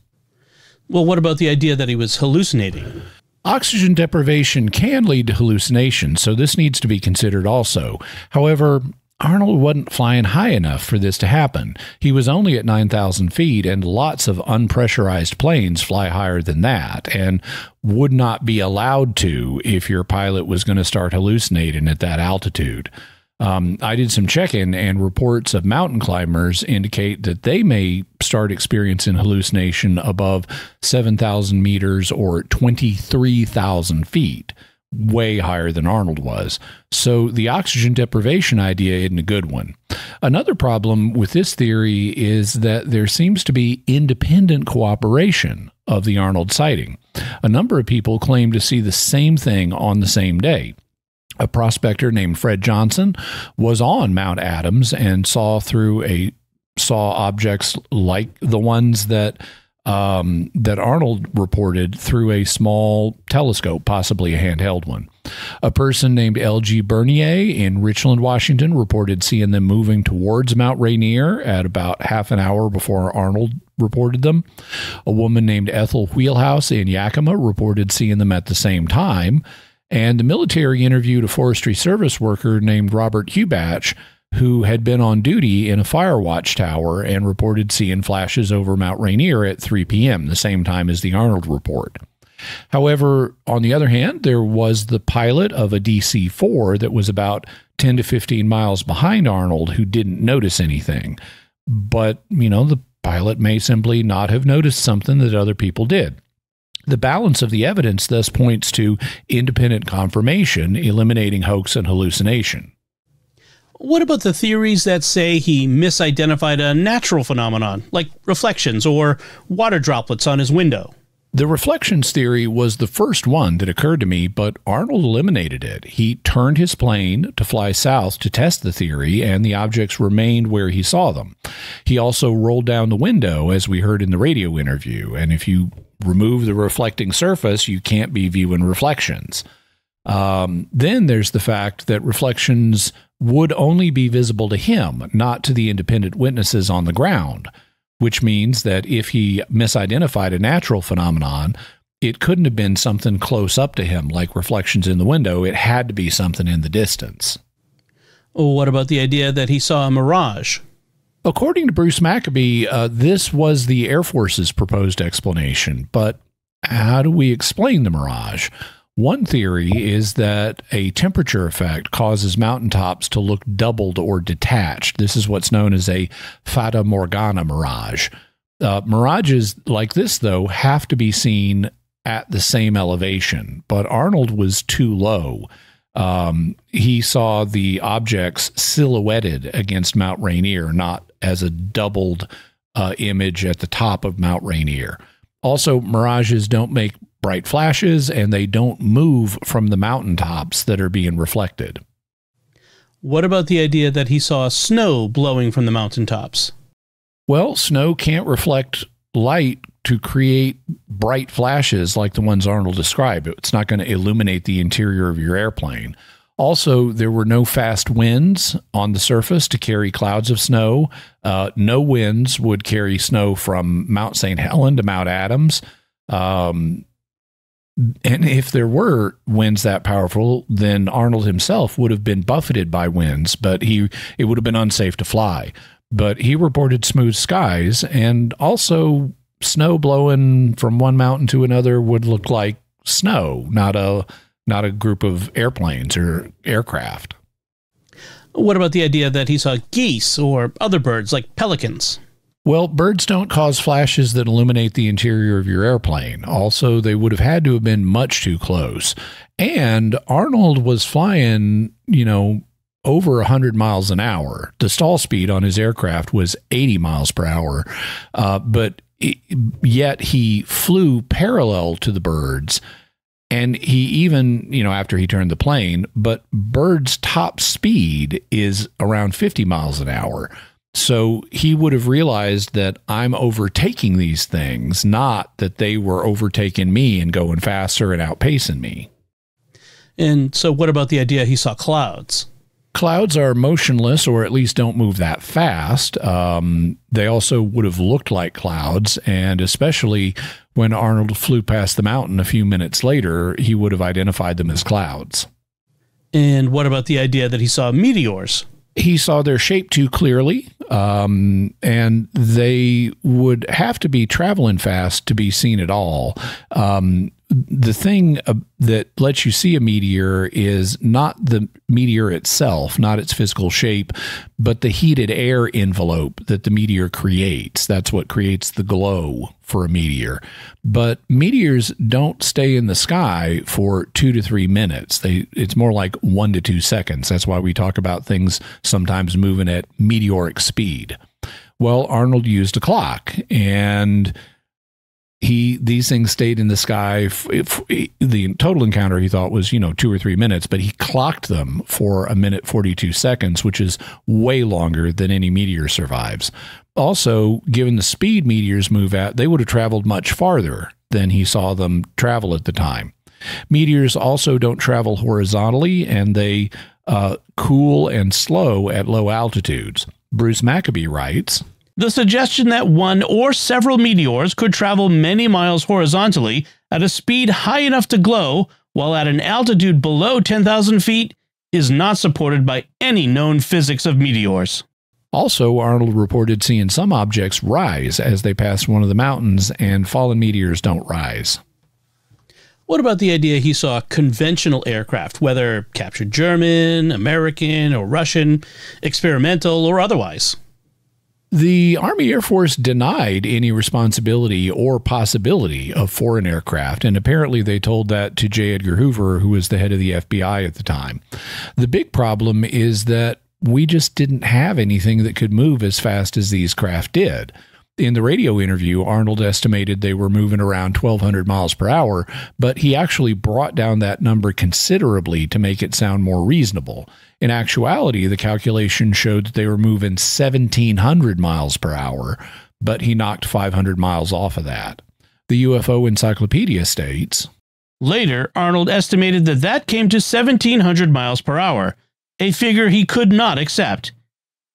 Well, what about the idea that he was hallucinating? Oxygen deprivation can lead to hallucinations, so this needs to be considered also. However, Arnold wasn't flying high enough for this to happen. He was only at 9,000 feet, and lots of unpressurized planes fly higher than that, and would not be allowed to if your pilot was going to start hallucinating at that altitude. I did some checking, and reports of mountain climbers indicate that they may start experiencing hallucination above 7,000 meters or 23,000 feet, way higher than Arnold was. So the oxygen deprivation idea isn't a good one. Another problem with this theory is that there seems to be independent cooperation of the Arnold sighting. A number of people claim to see the same thing on the same day. A prospector named Fred Johnson was on Mount Adams and saw objects like the ones that Arnold reported through a small telescope, possibly a handheld one. A person named L.G. Bernier in Richland, Washington, reported seeing them moving towards Mount Rainier at about half an hour before Arnold reported them. A woman named Ethel Wheelhouse in Yakima reported seeing them at the same time. And the military interviewed a Forestry Service worker named Robert Hubatch, who had been on duty in a fire watch tower and reported seeing flashes over Mount Rainier at 3 p.m., the same time as the Arnold report. However, on the other hand, there was the pilot of a DC-4 that was about 10 to 15 miles behind Arnold who didn't notice anything. But, the pilot may simply not have noticed something that other people did. The balance of the evidence thus points to independent confirmation, eliminating hoax and hallucination. What about the theories that say he misidentified a natural phenomenon, like reflections or water droplets on his window? The reflections theory was the first one that occurred to me, but Arnold eliminated it. He turned his plane to fly south to test the theory, and the objects remained where he saw them. He also rolled down the window, as we heard in the radio interview, and if you remove the reflecting surface, you can't be viewing reflections. Then there's the fact that reflections would only be visible to him, not to the independent witnesses on the ground, which means that if he misidentified a natural phenomenon, it couldn't have been something close up to him, like reflections in the window. It had to be something in the distance. What about the idea that he saw a mirage? According to Bruce Maccabee, this was the Air Force's proposed explanation, but how do we explain the mirage? One theory is that a temperature effect causes mountaintops to look doubled or detached. This is what's known as a Fata Morgana mirage. Mirages like this, though, have to be seen at the same elevation, but Arnold was too low. He saw the objects silhouetted against Mount Rainier, not as a doubled image at the top of Mount Rainier. Also, mirages don't make bright flashes, and they don't move from the mountaintops that are being reflected. What about the idea that he saw snow blowing from the mountaintops? Well, snow can't reflect light to create bright flashes like the ones Arnold described. It's not going to illuminate the interior of your airplane. Also, there were no fast winds on the surface to carry clouds of snow. No winds would carry snow from Mount St. Helens to Mount Adams. And if there were winds that powerful, then Arnold himself would have been buffeted by winds, but it would have been unsafe to fly. But he reported smooth skies, and also snow blowing from one mountain to another would look like snow, not a group of airplanes or aircraft. What about the idea that he saw geese or other birds like pelicans? Well, birds don't cause flashes that illuminate the interior of your airplane. Also, they would have had to have been much too close. And Arnold was flying, over 100 miles an hour. The stall speed on his aircraft was 80 miles per hour. Yet he flew parallel to the birds. And he even, after he turned the plane, but birds' top speed is around 50 miles an hour. So he would have realized that I'm overtaking these things, not that they were overtaking me and going faster and outpacing me. And so what about the idea he saw clouds? Clouds are motionless, or at least don't move that fast. They also would have looked like clouds, and especially when Arnold flew past the mountain a few minutes later, he would have identified them as clouds. And what about the idea that he saw meteors? He saw their shape too clearly, and they would have to be traveling fast to be seen at all. The thing that lets you see a meteor is not the meteor itself, not its physical shape, but the heated air envelope that the meteor creates. That's what creates the glow for a meteor. But meteors don't stay in the sky for 2 to 3 minutes. It's more like 1 to 2 seconds. That's why we talk about things sometimes moving at meteoric speed. Well, Arnold used a clock, and these things stayed in the sky. The total encounter he thought was, 2 or 3 minutes, but he clocked them for 1 minute 42 seconds, which is way longer than any meteor survives. Also, given the speed meteors move at, they would have traveled much farther than he saw them travel at the time. Meteors also don't travel horizontally, and they cool and slow at low altitudes. Bruce Maccabee writes, "The suggestion that one or several meteors could travel many miles horizontally at a speed high enough to glow while at an altitude below 10,000 feet is not supported by any known physics of meteors." Also, Arnold reported seeing some objects rise as they passed one of the mountains, and fallen meteors don't rise. What about the idea he saw conventional aircraft, whether captured German, American, or Russian, experimental, or otherwise? The Army Air Force denied any responsibility or possibility of foreign aircraft, and apparently they told that to J. Edgar Hoover, who was the head of the FBI at the time. The big problem is that we just didn't have anything that could move as fast as these craft did. In the radio interview, Arnold estimated they were moving around 1,200 miles per hour, but he actually brought down that number considerably to make it sound more reasonable. In actuality, the calculation showed that they were moving 1,700 miles per hour, but he knocked 500 miles off of that. The UFO Encyclopedia states, Later, Arnold estimated that came to 1,700 miles per hour, a figure he could not accept.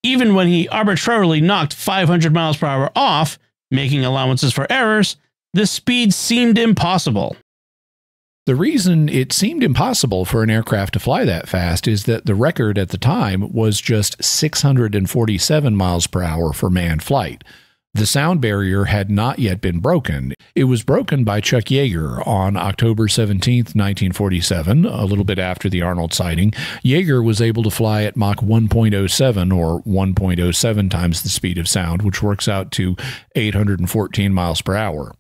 Even when he arbitrarily knocked 500 miles per hour off, making allowances for errors, the speed seemed impossible. The reason it seemed impossible for an aircraft to fly that fast is that the record at the time was just 647 miles per hour for manned flight. The sound barrier had not yet been broken. It was broken by Chuck Yeager on October 17th, 1947, a little bit after the Arnold sighting. Yeager was able to fly at Mach 1.07, or 1.07 times the speed of sound, which works out to 814 miles per hour.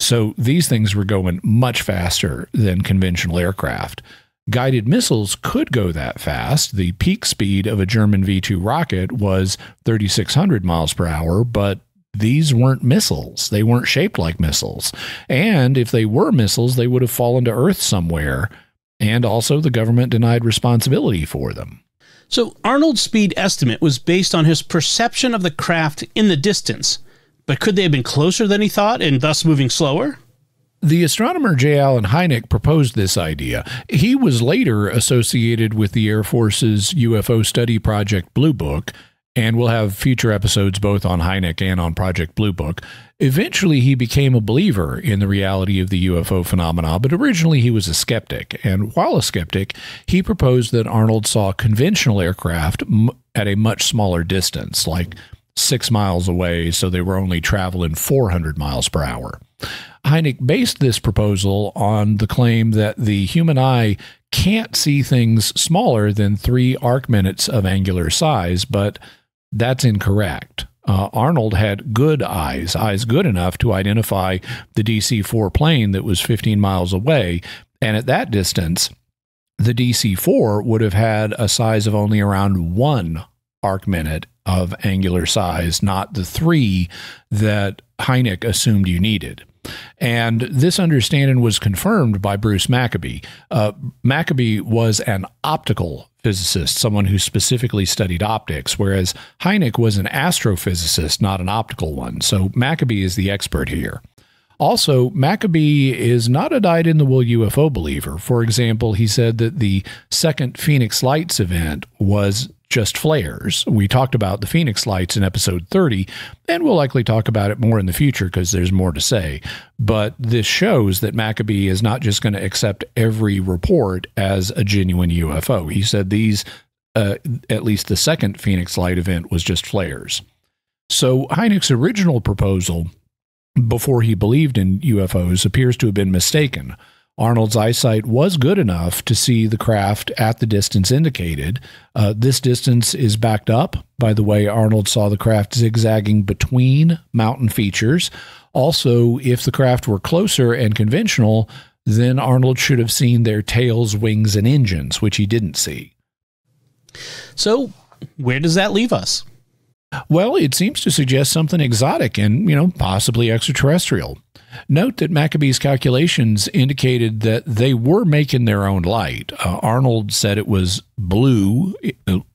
So these things were going much faster than conventional aircraft. Guided missiles could go that fast. The peak speed of a German V-2 rocket was 3,600 miles per hour, but these weren't missiles. They weren't shaped like missiles. And if they were missiles, they would have fallen to Earth somewhere. And also the government denied responsibility for them. So Arnold's speed estimate was based on his perception of the craft in the distance, but could they have been closer than he thought and thus moving slower? The astronomer J. Allen Hynek proposed this idea. He was later associated with the Air Force's UFO study project Blue Book, and we'll have future episodes both on Hynek and on Project Blue Book. Eventually, he became a believer in the reality of the UFO phenomena, but originally he was a skeptic. And while a skeptic, he proposed that Arnold saw conventional aircraft at a much smaller distance, like 6 miles away, so they were only traveling 400 miles per hour. Hynek based this proposal on the claim that the human eye can't see things smaller than 3 arc minutes of angular size, but that's incorrect. Arnold had good eyes good enough to identify the DC-4 plane that was 15 miles away, and at that distance, the DC-4 would have had a size of only around 1 arc minute of angular size, not the 3 that Hynek assumed you needed. And this understanding was confirmed by Bruce Maccabee. Maccabee was an optical physicist, someone who specifically studied optics, whereas Hynek was an astrophysicist, not an optical one. So Maccabee is the expert here. Also, Maccabee is not a dyed-in-the-wool UFO believer. For example, he said that the second Phoenix Lights event was just flares. We talked about the Phoenix Lights in episode 30, and we'll likely talk about it more in the future because there's more to say. But this shows that Maccabee is not just going to accept every report as a genuine UFO. He said these, at least the second Phoenix Light event, was just flares. So Hynek's original proposal, before he believed in UFOs, appears to have been mistaken. Arnold's eyesight was good enough to see the craft at the distance indicated. This distance is backed up by the way Arnold saw the craft zigzagging between mountain features. Also, if the craft were closer and conventional, then Arnold should have seen their tails, wings, and engines, which he didn't see. So, where does that leave us? Well, it seems to suggest something exotic and, possibly extraterrestrial. Note that Maccabee's calculations indicated that they were making their own light. Arnold said it was blue,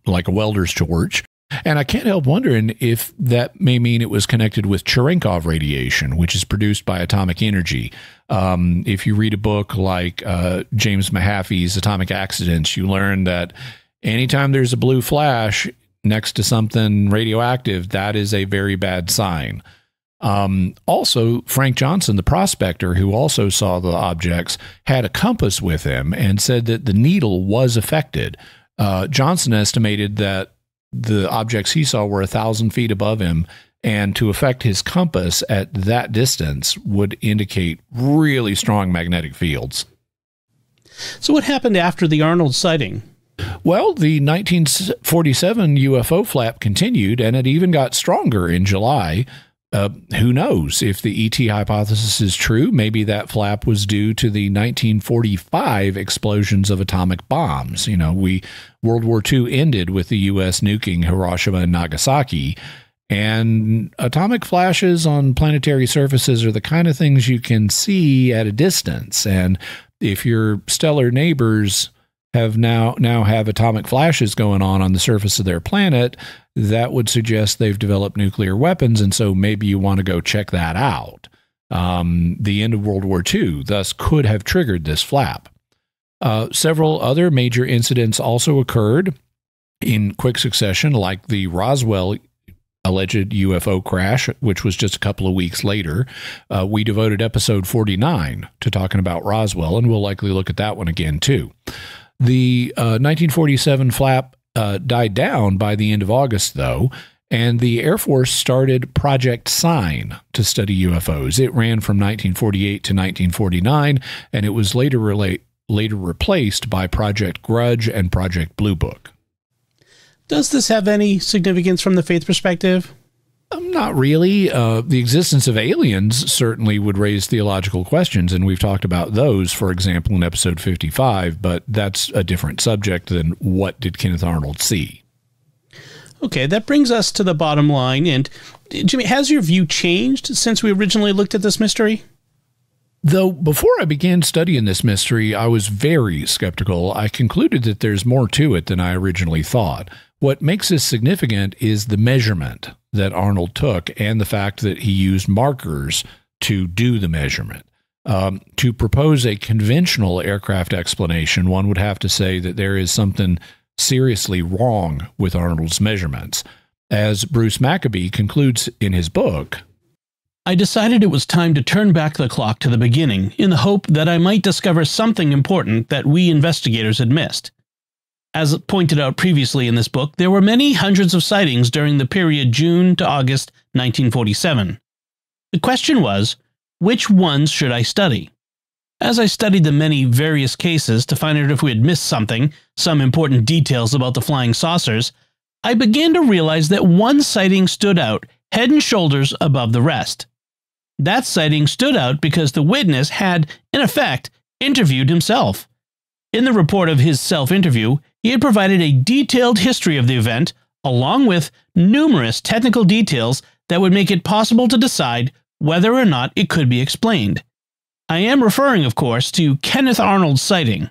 like a welder's torch, and I can't help wondering if that may mean it was connected with Cherenkov radiation, which is produced by atomic energy. If you read a book like James Mahaffey's Atomic Accidents, you learn that anytime there's a blue flash next to something radioactive, that is a very bad sign. Also, Frank Johnson, the prospector who also saw the objects, had a compass with him and said that the needle was affected. Johnson estimated that the objects he saw were 1,000 feet above him, and to affect his compass at that distance would indicate really strong magnetic fields. So what happened after the Arnold sighting? Well, the 1947 UFO flap continued, and it even got stronger in July. Who knows if the ET hypothesis is true? Maybe that flap was due to the 1945 explosions of atomic bombs. World War II ended with the U.S. nuking Hiroshima and Nagasaki, and atomic flashes on planetary surfaces are the kind of things you can see at a distance. And if your stellar neighbors have now have atomic flashes going on the surface of their planet, that would suggest they've developed nuclear weapons, and so maybe you want to go check that out. The end of World War II thus could have triggered this flap. Several other major incidents also occurred in quick succession, like the Roswell alleged UFO crash, which was just a couple of weeks later. We devoted episode 49 to talking about Roswell, and we'll likely look at that one again too. The 1947 flap died down by the end of August, though, and the Air Force started Project Sign to study UFOs. It ran from 1948 to 1949, and it was later replaced by Project Grudge and Project Blue Book. Does this have any significance from the faith perspective? Not really. The existence of aliens certainly would raise theological questions, and we've talked about those, for example, in episode 55, but that's a different subject than what did Kenneth Arnold see. Okay, that brings us to the bottom line. And Jimmy, has your view changed since we originally looked at this mystery? Though before I began studying this mystery, I was very skeptical. I concluded that there's more to it than I originally thought. What makes this significant is the measurement that Arnold took and the fact that he used markers to do the measurement. To propose a conventional aircraft explanation, one would have to say that there is something seriously wrong with Arnold's measurements. As Bruce Maccabee concludes in his book, I decided it was time to turn back the clock to the beginning in the hope that I might discover something important that we investigators had missed. As pointed out previously in this book, there were many hundreds of sightings during the period June to August 1947. The question was, which ones should I study? As I studied the many various cases to find out if we had missed something, some important details about the flying saucers, I began to realize that one sighting stood out head and shoulders above the rest. That sighting stood out because the witness had, in effect, interviewed himself. In the report of his self-interview, he had provided a detailed history of the event, along with numerous technical details that would make it possible to decide whether or not it could be explained. I am referring, of course, to Kenneth Arnold's sighting.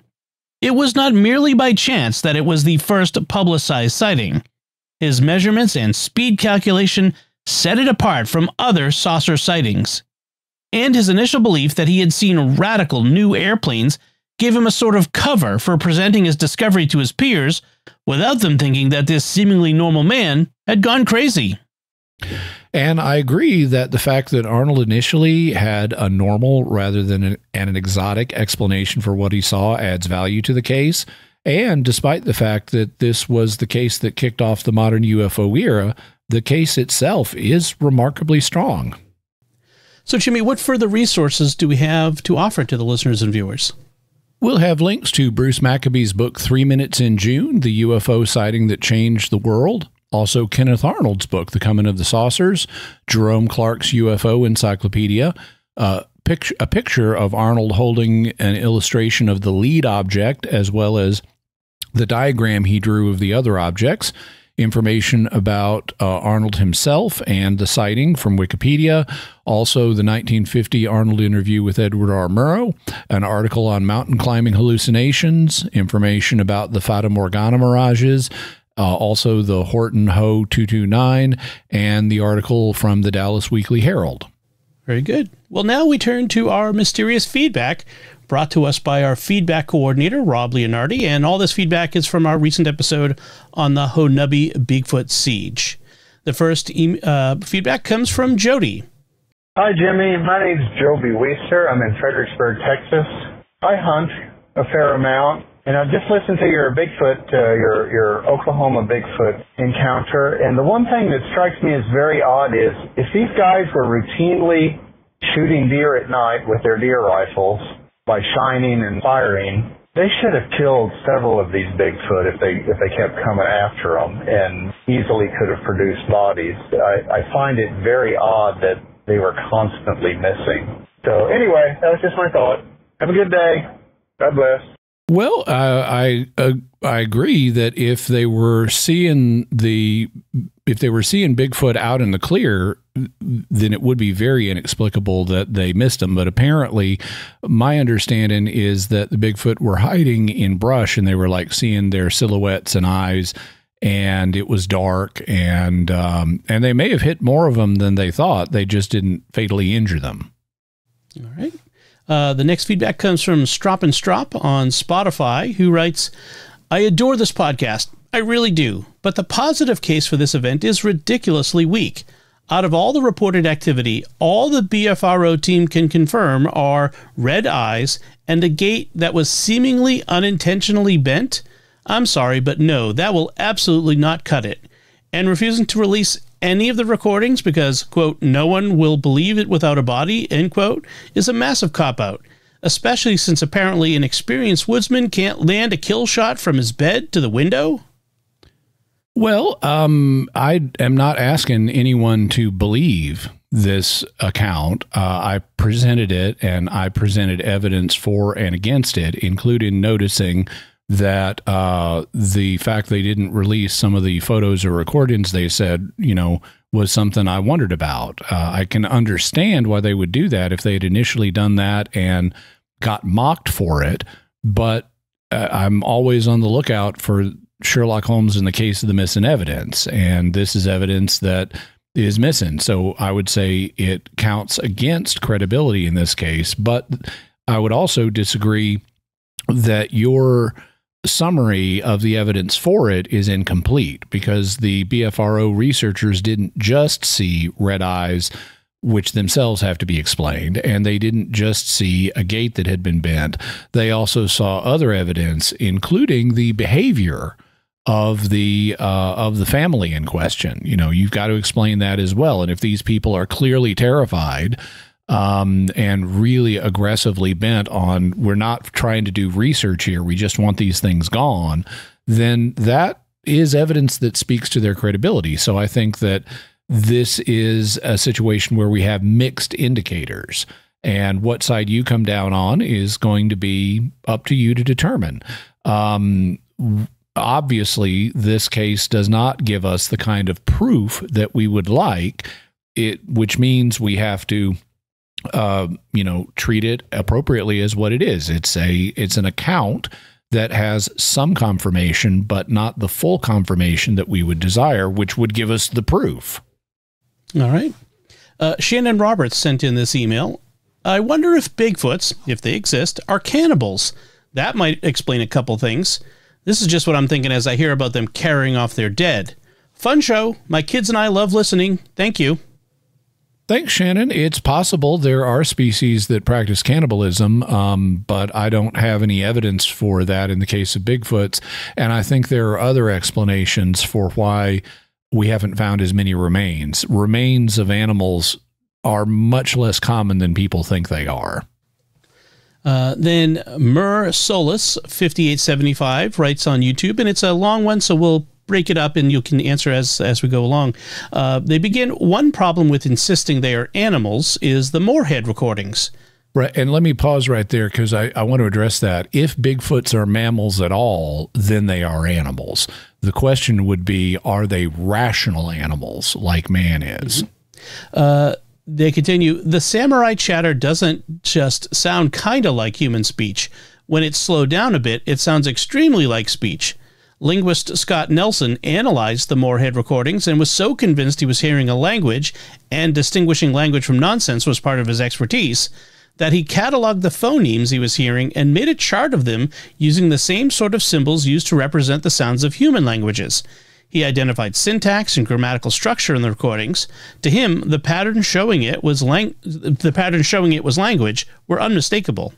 It was not merely by chance that it was the first publicized sighting. His measurements and speed calculation set it apart from other saucer sightings. And his initial belief that he had seen radical new airplanes gave him a sort of cover for presenting his discovery to his peers without them thinking that this seemingly normal man had gone crazy. And I agree that the fact that Arnold initially had a normal rather than an exotic explanation for what he saw adds value to the case. And despite the fact that this was the case that kicked off the modern UFO era, the case itself is remarkably strong. So, Jimmy, what further resources do we have to offer to the listeners and viewers? We'll have links to Bruce Maccabee's book, 3 Minutes in June, the UFO sighting that changed the world. Also, Kenneth Arnold's book, The Coming of the Saucers, Jerome Clark's UFO Encyclopedia, a picture of Arnold holding an illustration of the lead object, as well as the diagram he drew of the other objects, information about Arnold himself and the sighting from Wikipedia, also the 1950 Arnold interview with Edward R. Murrow, an article on mountain climbing hallucinations, information about the Fata Morgana mirages, also the Horton Ho 229, and the article from the Dallas Weekly Herald. Very good. Well, now we turn to our mysterious feedback brought to us by our feedback coordinator, Rob Leonardi, and all this feedback is from our recent episode on the Honubi Bigfoot siege. The first feedback comes from Jody. Hi, Jimmy. My name's Joby Weister. I'm in Fredericksburg, Texas. I hunt a fair amount, and I've just listened to your Bigfoot, your Oklahoma Bigfoot encounter, and the one thing that strikes me as very odd is if these guys were routinely shooting deer at night with their deer rifles by shining and firing, they should have killed several of these Bigfoot if they kept coming after them and easily could have produced bodies. I find it very odd that they were constantly missing. So anyway, that was just my thought. Have a good day. God bless. Well, I agree that if they were seeing Bigfoot out in the clear, then it would be very inexplicable that they missed them. But apparently, my understanding is that the Bigfoot were hiding in brush, and they were like seeing their silhouettes and eyes, and it was dark, and they may have hit more of them than they thought. They just didn't fatally injure them. All right. The next feedback comes from Strop and Strop on Spotify, who writes, I adore this podcast. I really do. But the positive case for this event is ridiculously weak. Out of all the reported activity, all the BFRO team can confirm are red eyes and a gait that was seemingly unintentionally bent. I'm sorry, but no, that will absolutely not cut it. And refusing to release any of the recordings because, quote, no one will believe it without a body, end quote, is a massive cop-out, especially since apparently an experienced woodsman can't land a kill shot from his bed to the window. Well, I am not asking anyone to believe this account. I presented it, and I presented evidence for and against it, including noticing that the fact they didn't release some of the photos or recordings they said, was something I wondered about. I can understand why they would do that if they had initially done that and got mocked for it, but I'm always on the lookout for Sherlock Holmes in the case of the missing evidence, and this is evidence that is missing. So I would say it counts against credibility in this case, but I would also disagree that your summary of the evidence for it is incomplete, because the BFRO researchers didn't just see red eyes, which themselves have to be explained, and they didn't just see a gate that had been bent. They also saw other evidence, including the behavior of the family in question. You know, you've got to explain that as well. And if these people are clearly terrified and really aggressively bent on, we're not trying to do research here, we just want these things gone, then that is evidence that speaks to their credibility. So I think that this is a situation where we have mixed indicators, and what side you come down on is going to be up to you to determine. Obviously, this case does not give us the kind of proof that we would like, which means we have to treat it appropriately as what it is. It's an account that has some confirmation, but not the full confirmation that we would desire, which would give us the proof. All right. Shannon Roberts sent in this email. I wonder if Bigfoots, if they exist, are cannibals. That might explain a couple things. This is just what I'm thinking as I hear about them carrying off their dead. Fun show. My kids and I love listening. Thank you. Thanks, Shannon. It's possible there are species that practice cannibalism, but I don't have any evidence for that in the case of Bigfoots. And I think there are other explanations for why we haven't found as many remains. Remains of animals are much less common than people think they are. Then Mur Solus 5875 writes on YouTube, and it's a long one, so we'll break it up and you can answer as we go along. They begin, one problem with insisting they are animals is the Moorhead recordings. Right, and let me pause right there because I want to address that. If Bigfoots are mammals at all, then they are animals. The question would be, are they rational animals like man is? They continue, the samurai chatter doesn't just sound kind of like human speech. When it's slowed down a bit, it sounds extremely like speech. Linguist Scott Nelson analyzed the Moorhead recordings and was so convinced he was hearing a language, and distinguishing language from nonsense was part of his expertise, that he cataloged the phonemes he was hearing and made a chart of them using the same sort of symbols used to represent the sounds of human languages. He identified syntax and grammatical structure in the recordings. To him, the pattern showing it was language were unmistakable.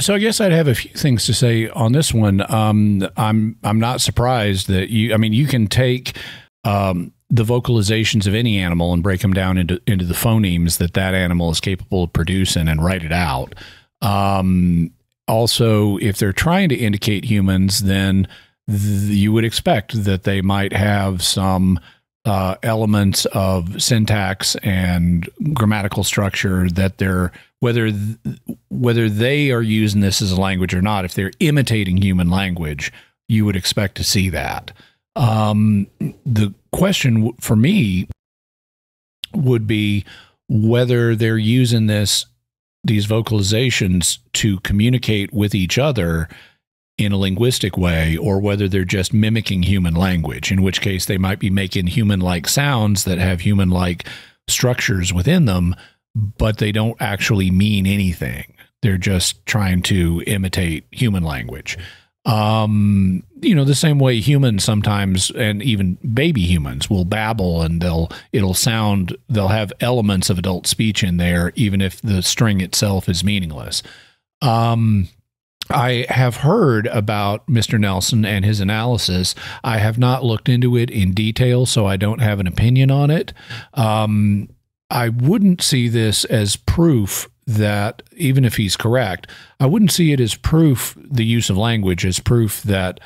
So I guess I'd have a few things to say on this one. I'm not surprised that you can take the vocalizations of any animal and break them down into the phonemes that animal is capable of producing and write it out. Also, if they're trying to indicate humans, then you would expect that they might have some elements of syntax and grammatical structure that they're, whether they are using this as a language or not, if they're imitating human language, you would expect to see that. The question for me would be whether they're using these vocalizations to communicate with each other in a linguistic way, or whether they're just mimicking human language, in which case they might be making human-like sounds that have human-like structures within them, but they don't actually mean anything. They're just trying to imitate human language. The same way humans sometimes, and even baby humans, will babble and they'll have elements of adult speech in there, even if the string itself is meaningless. I have heard about Mr. Nelson and his analysis. I have not looked into it in detail, so I don't have an opinion on it. I wouldn't see this as proof that, even if he's correct, I wouldn't see it as proof, the use of language as proof that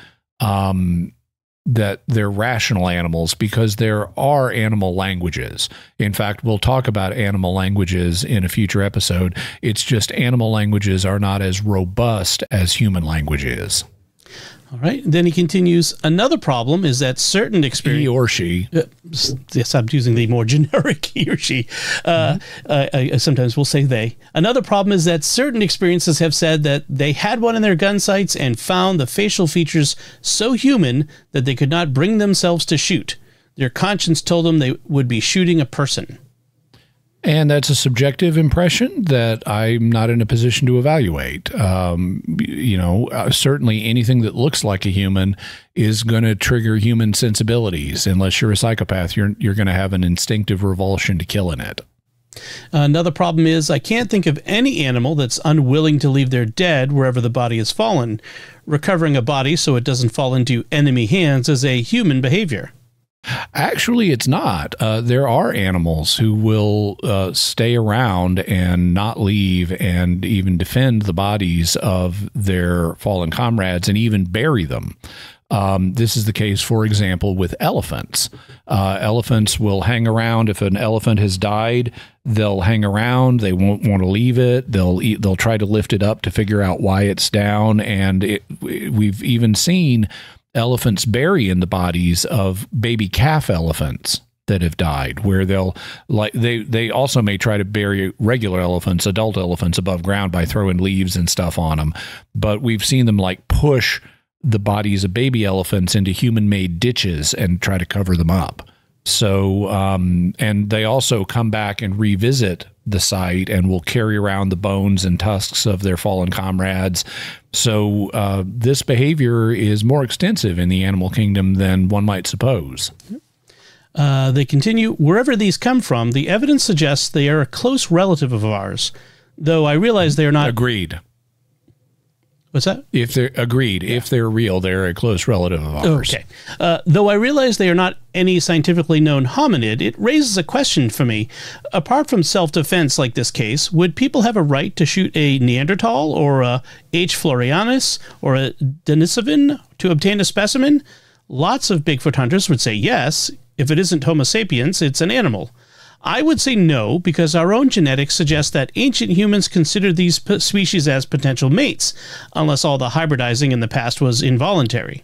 that they're rational animals, because there are animal languages. In fact, we'll talk about animal languages in a future episode. It's just animal languages are not as robust as human language is. All right. Then he continues, another problem is that certain experience... He or she. Yes, I'm using the more generic he or she. I sometimes will say they. Another problem is that certain experiences have said that they had one in their gun sights and found the facial features so human that they could not bring themselves to shoot. Their conscience told them they would be shooting a person. And that's a subjective impression that I'm not in a position to evaluate. Certainly anything that looks like a human is going to trigger human sensibilities. Unless you're a psychopath, you're going to have an instinctive revulsion to killing it. Another problem is I can't think of any animal that's unwilling to leave their dead wherever the body has fallen. Recovering a body so it doesn't fall into enemy hands is a human behavior. Actually, it's not. There are animals who will stay around and not leave and even defend the bodies of their fallen comrades and even bury them. This is the case, for example, with elephants. Elephants will hang around. If an elephant has died, they'll hang around. They won't want to leave it. They'll try to lift it up to figure out why it's down. And we've even seen elephants bury in the bodies of baby calf elephants that have died, where they also may try to bury regular elephants, adult elephants, above ground by throwing leaves and stuff on them. But we've seen them push the bodies of baby elephants into human-made ditches and try to cover them up. So, and they also come back and revisit the site and will carry around the bones and tusks of their fallen comrades. So this behavior is more extensive in the animal kingdom than one might suppose. They continue, wherever these come from, the evidence suggests they are a close relative of ours, though I realize they are not... Agreed. What's that? If they're agreed, if they're real, they're a close relative of ours. Okay. Though I realize they are not any scientifically known hominid, it raises a question for me. Apart from self-defense like this case, would people have a right to shoot a Neanderthal or a H. florianus or a Denisovan to obtain a specimen? Lots of Bigfoot hunters would say yes. If it isn't Homo sapiens, it's an animal. I would say no, because our own genetics suggest that ancient humans considered these species as potential mates, unless all the hybridizing in the past was involuntary.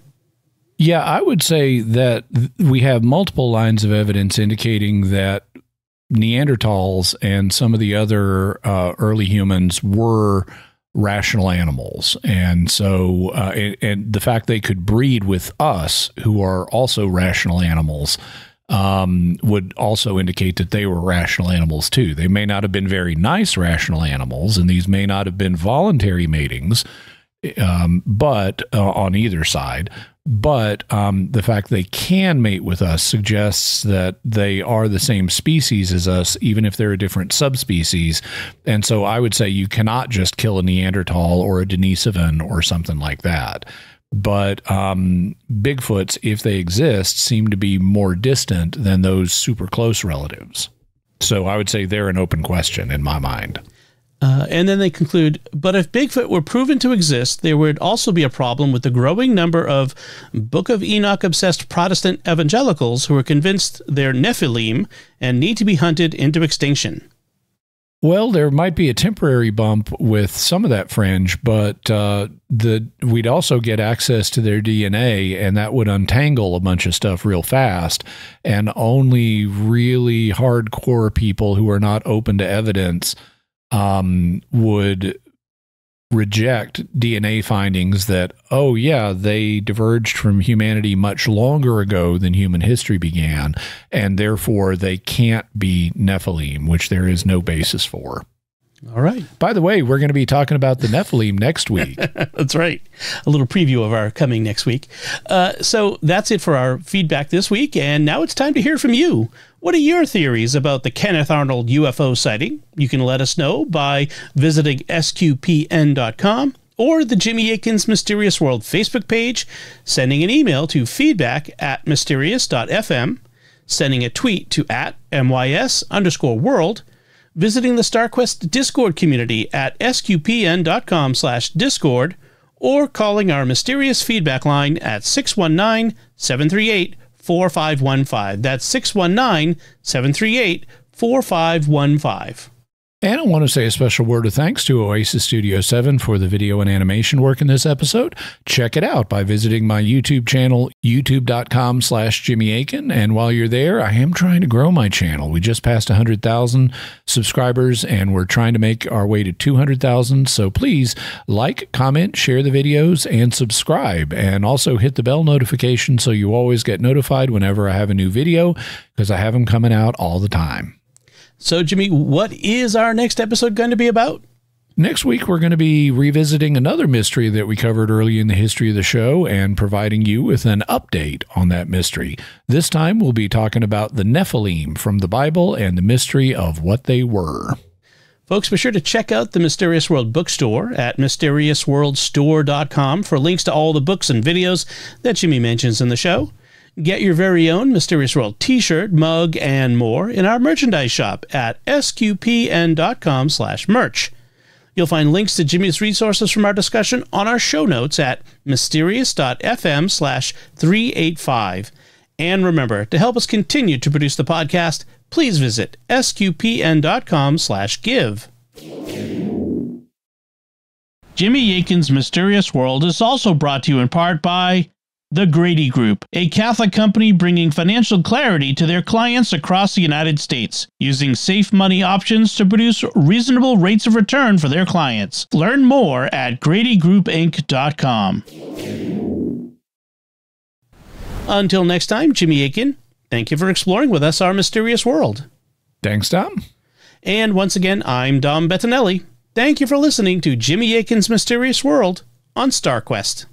Yeah, I would say that we have multiple lines of evidence indicating that Neanderthals and some of the other early humans were rational animals. And so, and the fact they could breed with us, who are also rational animals, would also indicate that they were rational animals too. They may not have been very nice rational animals, and these may not have been voluntary matings, but on either side. But the fact they can mate with us suggests that they are the same species as us, even if they're a different subspecies. And so I would say you cannot just kill a Neanderthal or a Denisovan or something like that. But Bigfoots, if they exist, seem to be more distant than those super close relatives. So I would say they're an open question in my mind. And then they conclude, but if Bigfoot were proven to exist, there would also be a problem with the growing number of Book of Enoch-obsessed Protestant evangelicals who are convinced they're Nephilim and need to be hunted into extinction. Well, there might be a temporary bump with some of that fringe, but we'd also get access to their DNA, and that would untangle a bunch of stuff real fast. And only really hardcore people who are not open to evidence would reject DNA findings that, oh yeah, they diverged from humanity much longer ago than human history began, and therefore they can't be Nephilim, which there is no basis for. All right. By the way, we're going to be talking about the Nephilim next week. That's right. A little preview of our coming next week. So that's it for our feedback this week, and now it's time to hear from you. What are your theories about the Kenneth Arnold UFO sighting? You can let us know by visiting sqpn.com or the Jimmy Akin's Mysterious World Facebook page, sending an email to feedback@mysterious.fm, sending a tweet to @mys_world, visiting the StarQuest Discord community at sqpn.com/discord, or calling our mysterious feedback line at 619-738-4515. That's 619-738-4515. And I want to say a special word of thanks to Oasis Studio 7 for the video and animation work in this episode. Check it out by visiting my YouTube channel, youtube.com/Jimmy Akin. And while you're there, I am trying to grow my channel. We just passed 100,000 subscribers, and we're trying to make our way to 200,000. So please like, comment, share the videos, and subscribe. And also hit the bell notification so you always get notified whenever I have a new video, because I have them coming out all the time. So, Jimmy, what is our next episode going to be about? Next week, we're going to be revisiting another mystery that we covered early in the history of the show and providing you with an update on that mystery. This time, we'll be talking about the Nephilim from the Bible and the mystery of what they were. Folks, be sure to check out the Mysterious World bookstore at mysteriousworldstore.com for links to all the books and videos that Jimmy mentions in the show. Get your very own Mysterious World t-shirt, mug, and more in our merchandise shop at sqpn.com/merch. You'll find links to Jimmy's resources from our discussion on our show notes at mysterious.fm/385. And remember, to help us continue to produce the podcast, please visit sqpn.com/give. Jimmy Akin's Mysterious World is also brought to you in part by The Grady Group, a Catholic company bringing financial clarity to their clients across the United States, using safe money options to produce reasonable rates of return for their clients. Learn more at GradyGroupInc.com. Until next time, Jimmy Akin, thank you for exploring with us our mysterious world. Thanks, Dom. And once again, I'm Dom Bettinelli. Thank you for listening to Jimmy Akin's Mysterious World on StarQuest.